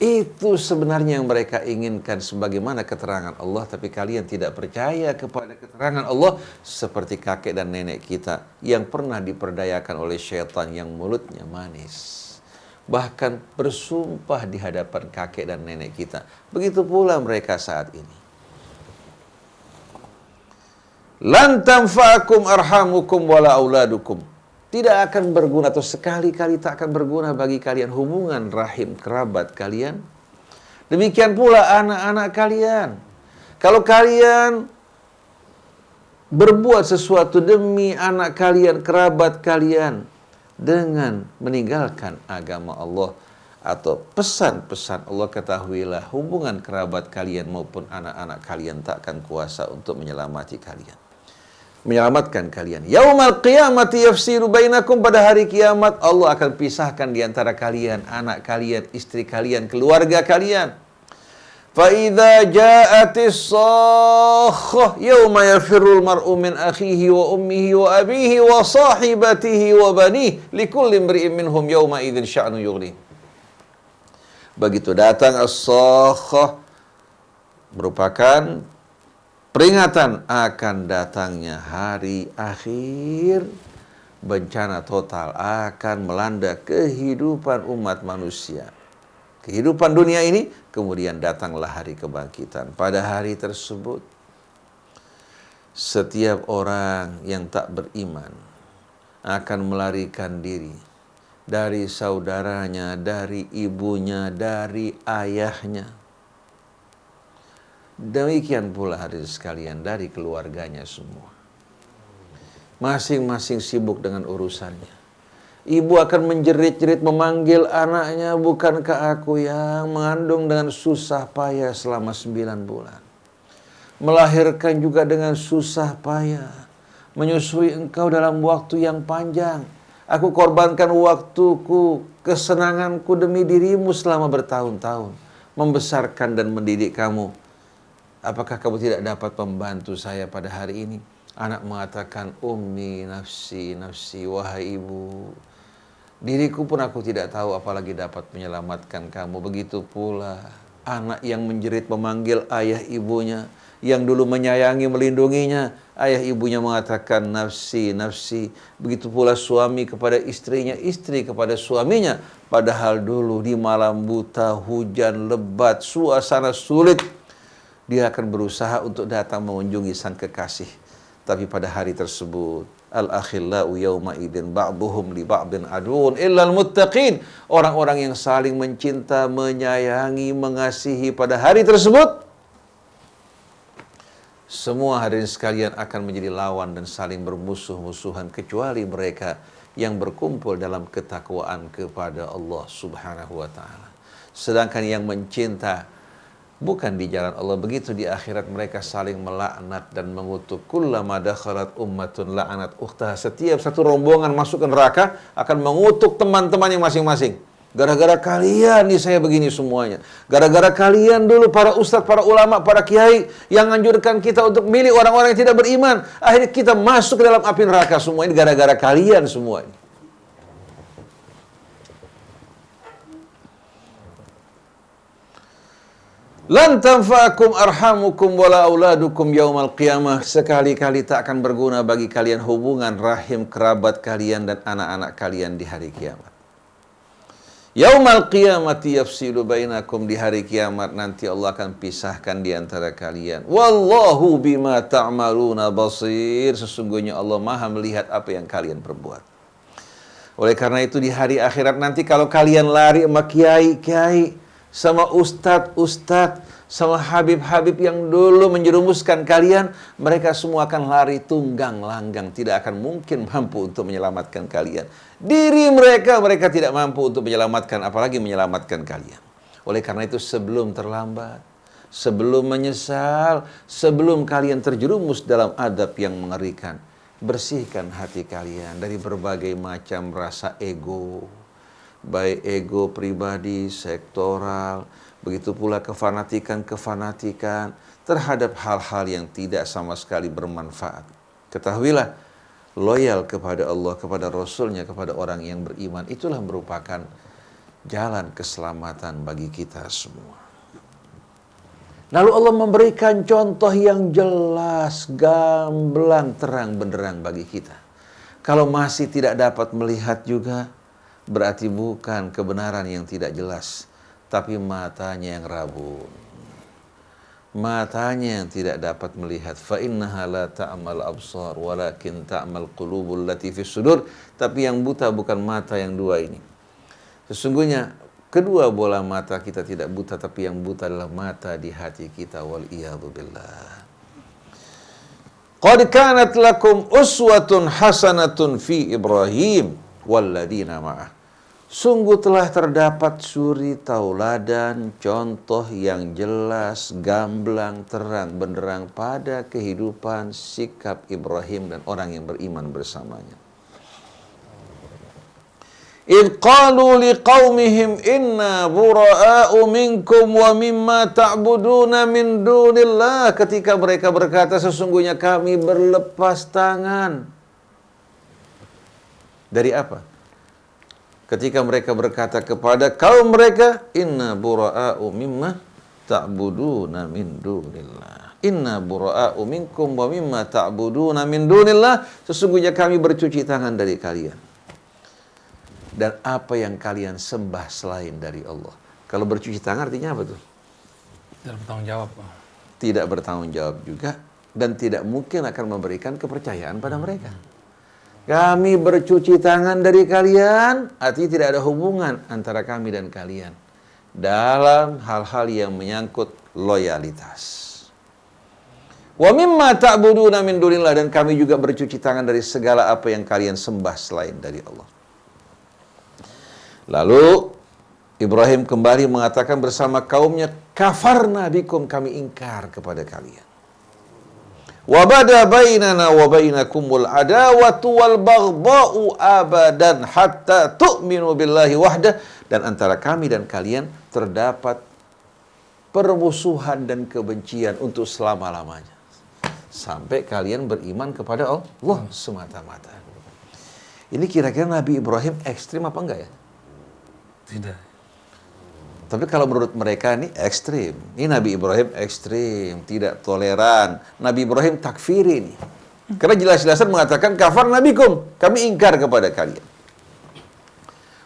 Itu sebenarnya yang mereka inginkan sebagaimana keterangan Allah. Tapi kalian tidak percaya kepada keterangan Allah. Seperti kakek dan nenek kita yang pernah diperdayakan oleh syaitan yang mulutnya manis. Bahkan bersumpah di hadapan kakek dan nenek kita. Begitu pula mereka saat ini. Lan tanfa'akum arhamukum wala auladukum. Tidak akan berguna atau sekali-kali tak akan berguna bagi kalian hubungan rahim kerabat kalian. Demikian pula anak-anak kalian. Kalau kalian berbuat sesuatu demi anak kalian, kerabat kalian, dengan meninggalkan agama Allah atau pesan-pesan Allah, ketahuilah hubungan kerabat kalian maupun anak-anak kalian tak akan kuasa untuk menyelamatkan kalian. Yaumal qiyamati yafsilu bainakum. Pada hari kiamat Allah akan pisahkan di antara kalian, anak kalian, istri kalian, keluarga kalian. Fa idza ja'atis sakhah yauma yafirrul mar'u min akhihi wa ummihi wa abihi wa sahibatihi wa banihi likulli imri'in minhum yauma idzin sya'nu yughni. Begitu datang as-sakhah, merupakan peringatan akan datangnya hari akhir. Bencana total akan melanda kehidupan umat manusia, kehidupan dunia ini. Kemudian datanglah hari kebangkitan. Pada hari tersebut, setiap orang yang tak beriman akan melarikan diri dari saudaranya, dari ibunya, dari ayahnya. Demikian pula hadirin sekalian dari keluarganya semua. Masing-masing sibuk dengan urusannya. Ibu akan menjerit-jerit memanggil anaknya, bukankah aku yang mengandung dengan susah payah selama 9 bulan. Melahirkan juga dengan susah payah. Menyusui engkau dalam waktu yang panjang. Aku korbankan waktuku, kesenanganku demi dirimu selama bertahun-tahun. Membesarkan dan mendidik kamu. Apakah kamu tidak dapat membantu saya pada hari ini? Anak mengatakan, ummi nafsi, nafsi, wahai ibu. Diriku pun aku tidak tahu apalagi dapat menyelamatkan kamu. Begitu pula anak yang menjerit memanggil ayah ibunya, yang dulu menyayangi, melindunginya. Ayah ibunya mengatakan, nafsi, nafsi. Begitu pula suami kepada istrinya, istri kepada suaminya. Padahal dulu di malam buta, hujan lebat, suasana sulit, dia akan berusaha untuk datang mengunjungi sang kekasih. Tapi pada hari tersebut, al-akhillau yawma idzin ba'duhum li ba'din aduun illal muttaqin. Orang-orang yang saling mencinta, menyayangi, mengasihi pada hari tersebut, semua hadirin sekalian akan menjadi lawan dan saling bermusuh-musuhan kecuali mereka yang berkumpul dalam ketakwaan kepada Allah Subhanahu wa taala. Sedangkan yang mencinta bukan di jalan Allah, begitu di akhirat mereka saling melaknat dan mengutuk. Kullama dakhalat ummatun la'anat ukhtaha. Setiap satu rombongan masuk ke neraka akan mengutuk teman-temannya masing-masing. Gara-gara kalian nih saya begini semuanya. Gara-gara kalian dulu para ustadz, para ulama, para kiai yang anjurkan kita untuk milih orang-orang yang tidak beriman. Akhirnya kita masuk ke dalam api neraka semua ini gara-gara kalian semua ini. Lan tanfa'akum arhamukum wala auladukum yaumal qiyamah. Sekali-kali tak akan berguna bagi kalian hubungan rahim kerabat kalian dan anak-anak kalian di hari kiamat. Yaumal qiyamati yafsilu bainakum, di hari kiamat nanti Allah akan pisahkan di antara kalian. Wallahu bima ta'maluna basir. Sesungguhnya Allah Maha melihat apa yang kalian perbuat. Oleh karena itu di hari akhirat nanti kalau kalian lari sama kiai-kiai, sama ustadz-ustadz, sama habib-habib yang dulu menjerumuskan kalian, mereka semua akan lari tunggang langgang, tidak akan mungkin mampu untuk menyelamatkan kalian. Diri mereka tidak mampu untuk menyelamatkan, apalagi menyelamatkan kalian. Oleh karena itu sebelum terlambat, sebelum menyesal, sebelum kalian terjerumus dalam adab yang mengerikan, bersihkan hati kalian dari berbagai macam rasa ego, baik ego pribadi, sektoral, begitu pula kefanatikan terhadap hal-hal yang tidak sama sekali bermanfaat. Ketahuilah, loyal kepada Allah, kepada Rasul-Nya, kepada orang yang beriman, itulah merupakan jalan keselamatan bagi kita semua. Lalu Allah memberikan contoh yang jelas, gamblang, terang benderang bagi kita. Kalau masih tidak dapat melihat juga, berarti bukan kebenaran yang tidak jelas, tapi matanya yang rabun. Matanya yang tidak dapat melihat. Fa innaha la ta'mal absar walakin ta'mal qulubul lati fis sudur. Tapi yang buta bukan mata yang dua ini. Sesungguhnya kedua bola mata kita tidak buta, tapi yang buta adalah mata di hati kita. Wal iyadzu billah. Qad kanat lakum uswatun hasanatun fi Ibrahim walladzina ma'ah. Sungguh telah terdapat suri tauladan, contoh yang jelas, gamblang, terang benderang pada kehidupan sikap Ibrahim dan orang yang beriman bersamanya. Idh qalu liqaumihim inna bura'a'u minkum wa mimma ta'buduna min dunillah. Ketika mereka berkata, sesungguhnya kami berlepas tangan. Dari apa? Ketika mereka berkata kepada kaum mereka, inna bura'a'u mimma ta'buduna min dunillah. Inna bura'a'u minkum wa mimma ta'buduna min dunillah. Sesungguhnya kami bercuci tangan dari kalian dan apa yang kalian sembah selain dari Allah. Kalau bercuci tangan artinya apa tuh? Tidak bertanggung jawab. Tidak bertanggung jawab juga, dan tidak mungkin akan memberikan kepercayaan pada mereka. Kami bercuci tangan dari kalian, artinya tidak ada hubungan antara kami dan kalian dalam hal-hal yang menyangkut loyalitas. Wa mimma ta'buduna min dunillah, dan kami juga bercuci tangan dari segala apa yang kalian sembah selain dari Allah. Lalu Ibrahim kembali mengatakan bersama kaumnya, kafarna bikum, kami ingkar kepada kalian. Wa bada bainana wa bainakumul adawatu wal baghdha'u abadan hatta tu'minu billahi wahdah, dan antara kami dan kalian terdapat permusuhan dan kebencian untuk selama-lamanya sampai kalian beriman kepada Allah semata-mata. Ini kira-kira Nabi Ibrahim ekstrim apa enggak ya? Tidak. Tapi kalau menurut mereka ini ekstrim. Ini Nabi Ibrahim ekstrim, tidak toleran. Nabi Ibrahim takfiri ini. Karena jelas-jelasan mengatakan kafar nabikum, kami ingkar kepada kalian.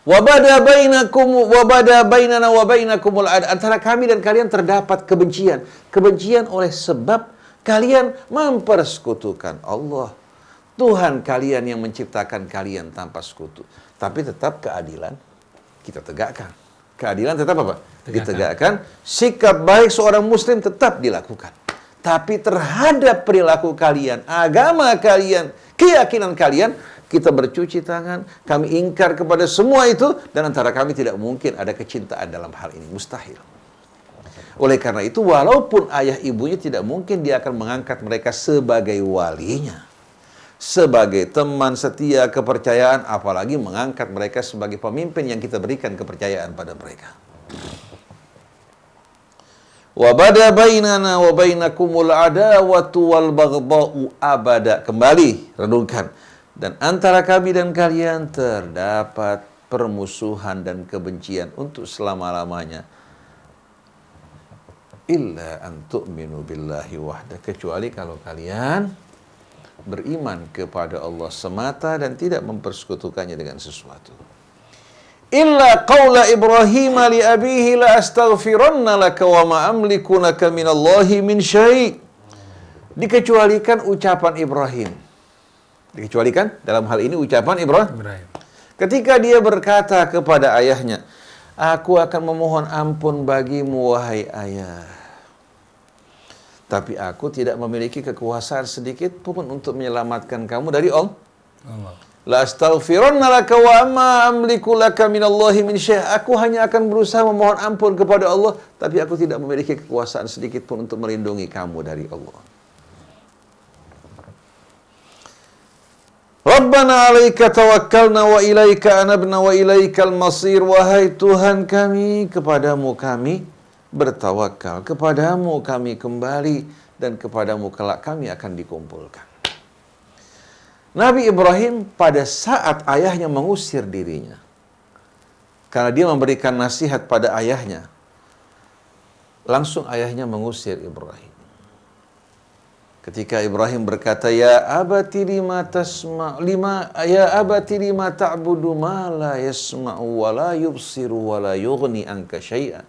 Wa bada bainana wa bainakumul adawah, antara kami dan kalian terdapat kebencian. Kebencian oleh sebab kalian mempersekutukan Allah, Tuhan kalian yang menciptakan kalian tanpa sekutu. Tapi tetap keadilan kita tegakkan. Keadilan tetap apa? Ditegakkan. Sikap baik seorang muslim tetap dilakukan. Tapi terhadap perilaku kalian, agama kalian, keyakinan kalian, kita bercuci tangan, kami ingkar kepada semua itu, dan antara kami tidak mungkin ada kecintaan dalam hal ini. Mustahil. Oleh karena itu, walaupun ayah ibunya tidak mungkin dia akan mengangkat mereka sebagai walinya. sebagai teman setia kepercayaan, apalagi mengangkat mereka sebagai pemimpin yang kita berikan kepercayaan pada mereka. Wa bada bainana wa bainakumul adawatu wal baghdha'u abada. Kembali renungkan. Dan antara kami dan kalian terdapat permusuhan dan kebencian untuk selama-lamanya. Illa an tu'minu billahi wahda. Kecuali kalau kalian beriman kepada Allah semata dan tidak mempersekutukannya dengan sesuatu. Illa qawla Ibrahim li abihi la astaghfiranna laka wa ma amliku laka minallahi min syai'. Dikecualikan ucapan Ibrahim. Dikecualikan dalam hal ini ucapan Ibrahim. Ketika dia berkata kepada ayahnya, aku akan memohon ampun bagimu wahai ayah, tapi aku tidak memiliki kekuasaan sedikit pun untuk menyelamatkan kamu dari Allah. La astaghfiranna laka wa ma amliku laka minallahi min syai'. Aku hanya akan berusaha memohon ampun kepada Allah, tapi aku tidak memiliki kekuasaan sedikit pun untuk melindungi kamu dari Allah. Rabbana 'alaika tawakkalna wa ilaika anabna wa ilaikal masir. Wahai Tuhan kami, kepadamu kami bertawakal, kepadamu kami kembali, dan kepadamu kelak kami akan dikumpulkan. Nabi Ibrahim pada saat ayahnya mengusir dirinya, karena dia memberikan nasihat pada ayahnya, langsung ayahnya mengusir Ibrahim. Ketika Ibrahim berkata, ya abati lima ta'budu ma la yasma'u wa la yubsiru wa la yughni anka syai'an.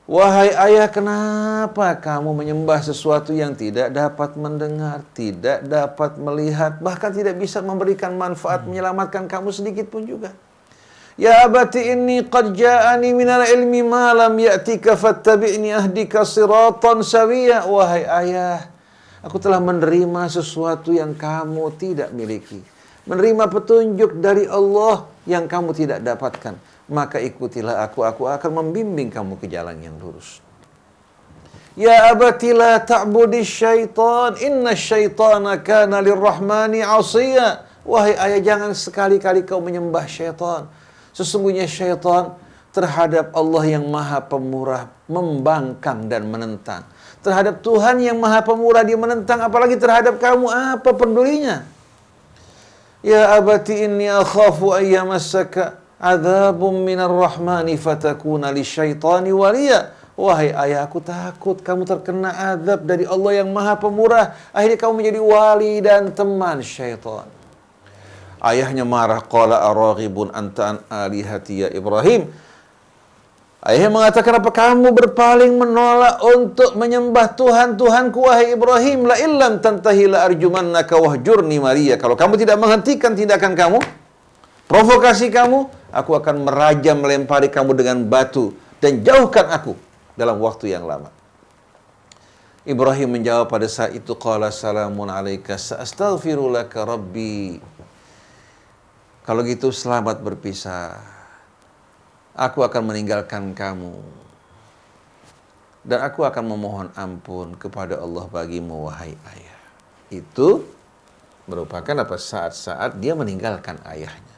Wahai ayah, kenapa kamu menyembah sesuatu yang tidak dapat mendengar, tidak dapat melihat, bahkan tidak bisa memberikan manfaat, menyelamatkan kamu sedikit pun juga. Ya abati inni qad ja'ani minal ilmi ma lam ya'tika fattabi'ni ahdika siratan sawiyya. Wahai ayah, aku telah menerima sesuatu yang kamu tidak miliki. Menerima petunjuk dari Allah yang kamu tidak dapatkan. Maka ikutilah aku akan membimbing kamu ke jalan yang lurus. Ya abati la ta'budis syaitan, inna syaitana kana lirrahmani 'asiya. Wahai ayah, jangan sekali-kali kau menyembah syaitan. Sesungguhnya syaitan terhadap Allah yang maha pemurah membangkang dan menentang. Terhadap Tuhan yang maha pemurah dia menentang, apalagi terhadap kamu, apa pedulinya? Ya abati inni akhafu ayyamassaka adzabun minar rahmani fatakuna lisyaitani waliya. Wahai ayah, aku takut kamu terkena azab dari Allah yang maha pemurah, akhirnya kamu menjadi wali dan teman syaitan. Ayahnya marah, qala araghibun anta an alihati ya Ibrahim. Ayahnya mengatakan, apa kamu berpaling menolak untuk menyembah Tuhan-Tuhanku wahai Ibrahim? La illam tantahi la arjumannaka wahjurni Maria. Kalau kamu tidak menghentikan tindakan kamu, provokasi kamu, aku akan merajam, melempari kamu dengan batu dan jauhkan aku dalam waktu yang lama. Ibrahim menjawab pada saat itu, qala salamun alaika sa'astaghfiru laka rabbi. Kalau gitu selamat berpisah. Aku akan meninggalkan kamu dan aku akan memohon ampun kepada Allah bagimu wahai ayah. Itu merupakan apa? Saat-saat dia meninggalkan ayahnya.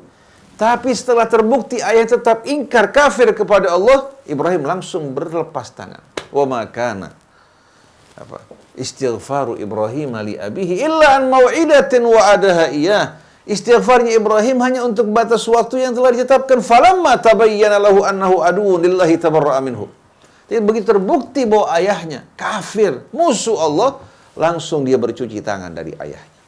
Tapi setelah terbukti ayah tetap ingkar kafir kepada Allah, Ibrahim langsung berlepas tangan. Wa ma kana istighfaru Ibrahim li abihi illa an mau'idatin wa'adaha iyah. Istighfarnya Ibrahim hanya untuk batas waktu yang telah ditetapkan. Falamma tabayyana lahu annahu aduwwun lillahi tabarra'a minhu. Jadi begitu terbukti bahwa ayahnya kafir, musuh Allah, langsung dia bercuci tangan dari ayahnya.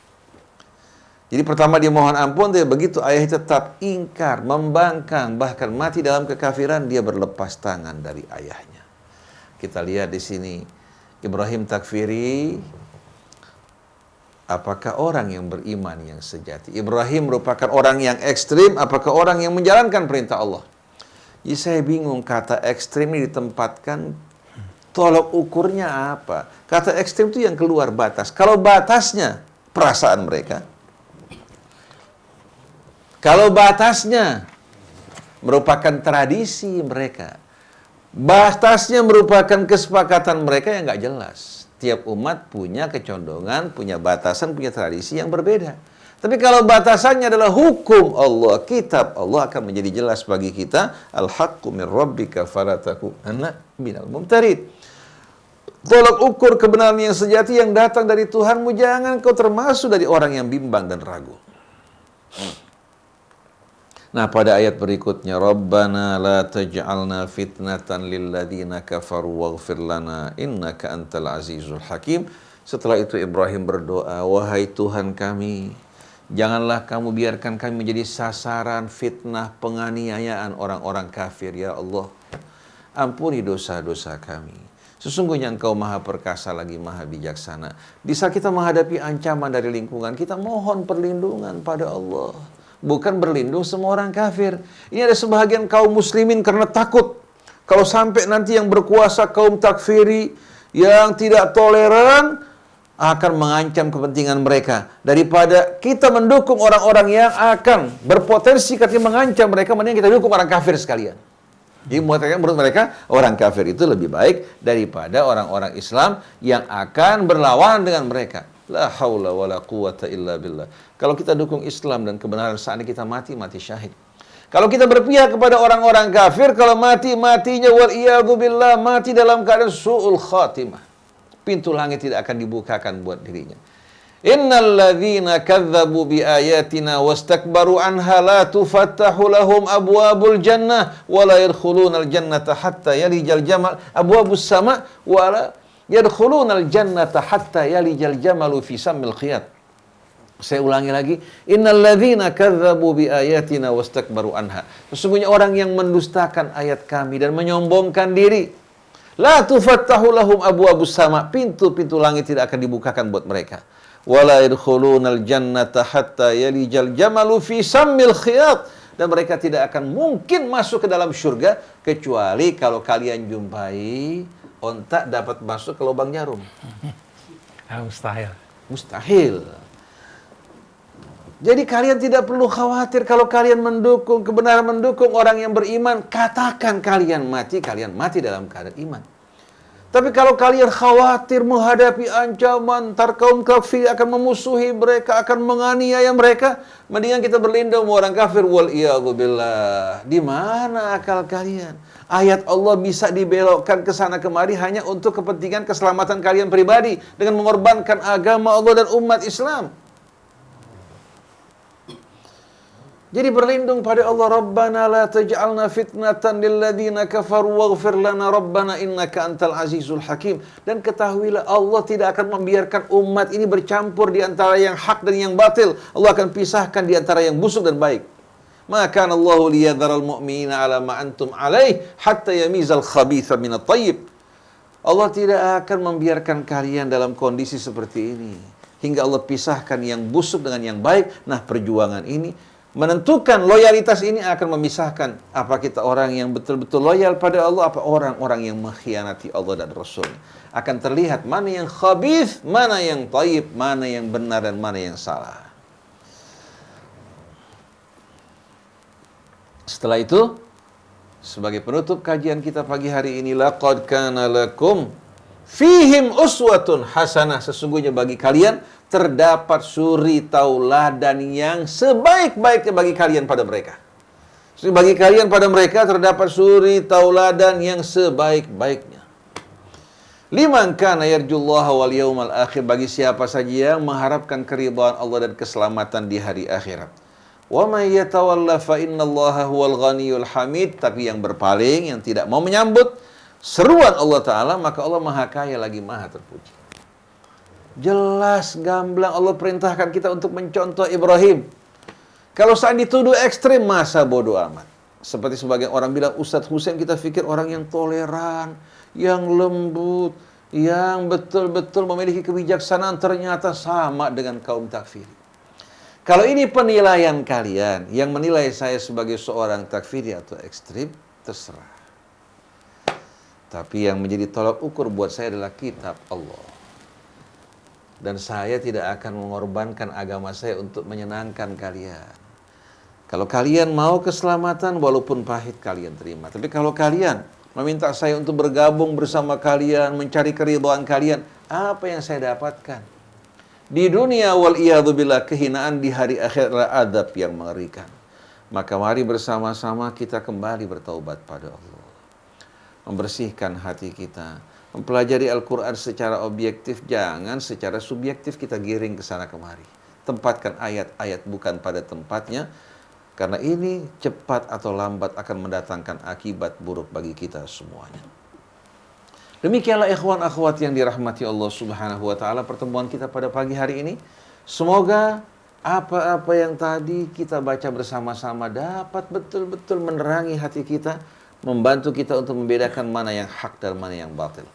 Jadi pertama dia mohon ampun, tapi begitu ayahnya tetap ingkar, membangkang, bahkan mati dalam kekafiran, dia berlepas tangan dari ayahnya. Kita lihat di sini Ibrahim takfiri. Apakah orang yang beriman yang sejati? Ibrahim merupakan orang yang ekstrim, apakah orang yang menjalankan perintah Allah? Jadi saya bingung, kata ekstrim ini ditempatkan, tolok ukurnya apa? Kata ekstrim itu yang keluar batas. Kalau batasnya perasaan mereka, kalau batasnya merupakan tradisi mereka, batasnya merupakan kesepakatan mereka, yang nggak jelas. Tiap umat punya kecondongan, punya batasan, punya tradisi yang berbeda. Tapi kalau batasannya adalah hukum Allah, kitab Allah, akan menjadi jelas bagi kita. Al-haqqu min rabbika fala takunanna minal mumtarid. Tolak ukur kebenaran yang sejati yang datang dari Tuhanmu, jangan kau termasuk dari orang yang bimbang dan ragu. Nah, pada ayat berikutnya, Rabbana la taj'alna fitnatan lilladzina kafaru waghfir lana innaka antal azizul hakim. Setelah itu Ibrahim berdoa, wahai Tuhan kami, janganlah kamu biarkan kami menjadi sasaran fitnah penganiayaan orang-orang kafir, ya Allah. Ampuni dosa-dosa kami. Sesungguhnya Engkau maha perkasa lagi maha bijaksana. Di saat kita menghadapi ancaman dari lingkungan, kita mohon perlindungan pada Allah. Bukan berlindung semua orang kafir. Ini ada sebahagian kaum muslimin karena takut. Kalau sampai nanti yang berkuasa kaum takfiri, yang tidak toleran, akan mengancam kepentingan mereka. Daripada kita mendukung orang-orang yang akan berpotensi katanya mengancam mereka, mending kita dukung orang kafir sekalian. Jadi menurut mereka, orang kafir itu lebih baik daripada orang-orang Islam yang akan berlawanan dengan mereka. La haula wa la quwata illa billah. Kalau kita dukung Islam dan kebenaran, saat ini kita mati syahid. Kalau kita berpihak kepada orang-orang kafir, kalau matinya wal iyadu billah, mati dalam keadaan su'ul khatimah. Pintu langit tidak akan dibukakan buat dirinya. Innal ladzina kadzdzabu bi ayatina wastakbaru anha la tufattahu lahum abwabul jannah wa la yadkhulunal jannata hatta yalijal jamal abwabus sama wa la yadkhulunal jannata hatta yalijal jamalu fi sammil khiyat. Saya ulangi lagi, innal ladzina kadzdzabu bi ayatina wastakbaru anha. Sesungguhnya orang yang mendustakan ayat kami dan menyombongkan diri, la tufattahu lahum abwabus sama, pintu-pintu langit tidak akan dibukakan buat mereka. Wala yadkhulunal jannata hatta yalijal jamalu fi sammil khiyat, dan mereka tidak akan mungkin masuk ke dalam surga kecuali kalau kalian jumpai onta dapat masuk ke lubang jarum. Mustahil. Mustahil. Jadi kalian tidak perlu khawatir kalau kalian mendukung kebenaran, mendukung orang yang beriman, katakan kalian mati dalam keadaan iman. Tapi kalau kalian khawatir menghadapi ancaman, ntar kaum kafir akan memusuhi mereka, akan menganiaya mereka, mendingan kita berlindung sama orang kafir. Wal iyadu billah. Di mana akal kalian? Ayat Allah bisa dibelokkan ke sana kemari hanya untuk kepentingan keselamatan kalian pribadi dengan mengorbankan agama Allah dan umat Islam. Jadi berlindung pada Allah. Rabbana la taj'alna fitnatan lilladzina kafaru waghfir lana rabbana innaka antal azizul hakim. Dan ketahuilah Allah tidak akan membiarkan umat ini bercampur di antara yang hak dan yang batil. Allah akan pisahkan di antara yang busuk dan baik. Maka Allahu liyadharal mu'minina ala ma antum alaih hatta yamizal khabitha minat tayyib. Allah tidak akan membiarkan kalian dalam kondisi seperti ini hingga Allah pisahkan yang busuk dengan yang baik. Nah, perjuangan ini menentukan, loyalitas ini akan memisahkan apa kita orang yang betul-betul loyal pada Allah, apa orang-orang yang mengkhianati Allah dan Rasul-Nya. Akan terlihat mana yang khabith, mana yang thayyib, mana yang benar dan mana yang salah. Setelah itu, sebagai penutup kajian kita pagi hari ini, laqad kana lakum fihim uswatun hasanah. Sesungguhnya bagi kalian terdapat suri tauladan yang sebaik-baiknya bagi kalian pada mereka. Bagi kalian pada mereka terdapat suri tauladan yang sebaik-baiknya. Liman kana yarjullaha wal yawmal akhir, bagi siapa saja yang mengharapkan keridhaan Allah dan keselamatan di hari akhirat. Wa may yatawalla fa innallaha huwal ghaniyul hamid, tapi yang berpaling, yang tidak mau menyambut seruan Allah Ta'ala, maka Allah maha kaya lagi maha terpuji. Jelas, gamblang Allah perintahkan kita untuk mencontoh Ibrahim. Kalau saat dituduh ekstrim, masa bodoh amat. Seperti sebagian orang bilang, Ustadz Husain kita pikir orang yang toleran, yang lembut, yang betul-betul memiliki kebijaksanaan, ternyata sama dengan kaum takfiri. Kalau ini penilaian kalian, yang menilai saya sebagai seorang takfiri atau ekstrim, terserah. Tapi yang menjadi tolak ukur buat saya adalah kitab Allah. Dan saya tidak akan mengorbankan agama saya untuk menyenangkan kalian. Kalau kalian mau keselamatan, walaupun pahit kalian terima. Tapi kalau kalian meminta saya untuk bergabung bersama kalian, mencari keridhaan kalian. Apa yang saya dapatkan? Di dunia wal iyadzubillah, kehinaan, di hari akhir adalah adab yang mengerikan. Maka mari bersama-sama kita kembali bertaubat pada Allah. Membersihkan hati kita, mempelajari Al-Quran secara objektif, jangan secara subjektif kita giring ke sana kemari. Tempatkan ayat-ayat bukan pada tempatnya, karena ini cepat atau lambat akan mendatangkan akibat buruk bagi kita semuanya. Demikianlah ikhwan akhwat yang dirahmati Allah Subhanahu wa taala, pertemuan kita pada pagi hari ini. Semoga apa-apa yang tadi kita baca bersama-sama dapat betul-betul menerangi hati kita, membantu kita untuk membedakan mana yang hak dan mana yang batil.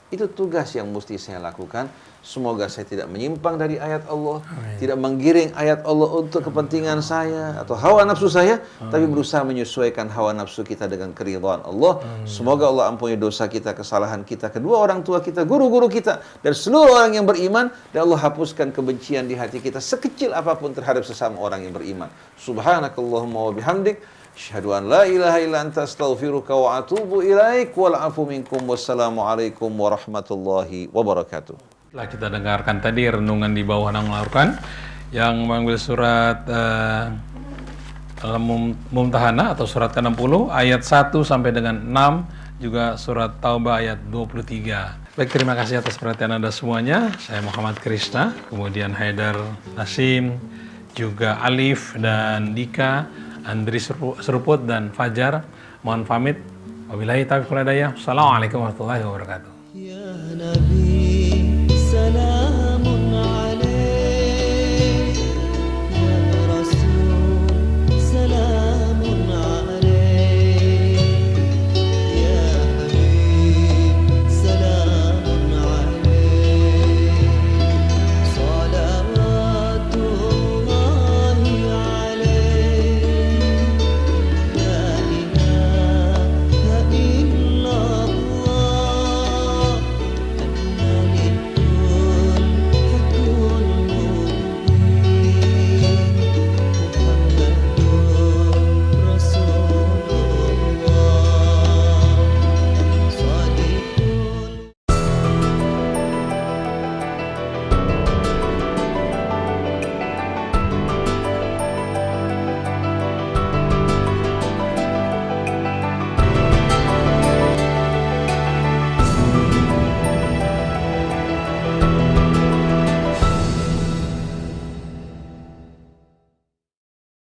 Itu tugas yang mesti saya lakukan. Semoga saya tidak menyimpang dari ayat Allah, tidak menggiring ayat Allah untuk kepentingan saya atau hawa nafsu saya, tapi berusaha menyesuaikan hawa nafsu kita dengan keridhaan Allah. Semoga Allah ampuni dosa kita, kesalahan kita, kedua orang tua kita, guru-guru kita, dan seluruh orang yang beriman, dan Allah hapuskan kebencian di hati kita sekecil apapun terhadap sesama orang yang beriman. Subhanakallahumma wa bihamdik, asyhadu an la ilaha illa anta astaghfiruka wa atubu ilaik, wal afu minkum, wassalamualaikum warahmatullahi wabarakatuh. Setelah kita dengarkan tadi renungan di bawah naungan Al-Quran yang mengambil surat Mumtahana atau surat ke-60 ayat 1 sampai dengan 6, juga surat Taubah ayat 23. Baik, terima kasih atas perhatian Anda semuanya. Saya Muhammad Krishna, kemudian Haidar Nasim, juga Alif dan Dika, Andri Seruput dan Fajar. Mohon pamit. Wabillahi taufiq wal hidayah. Assalamualaikum warahmatullahi wabarakatuh.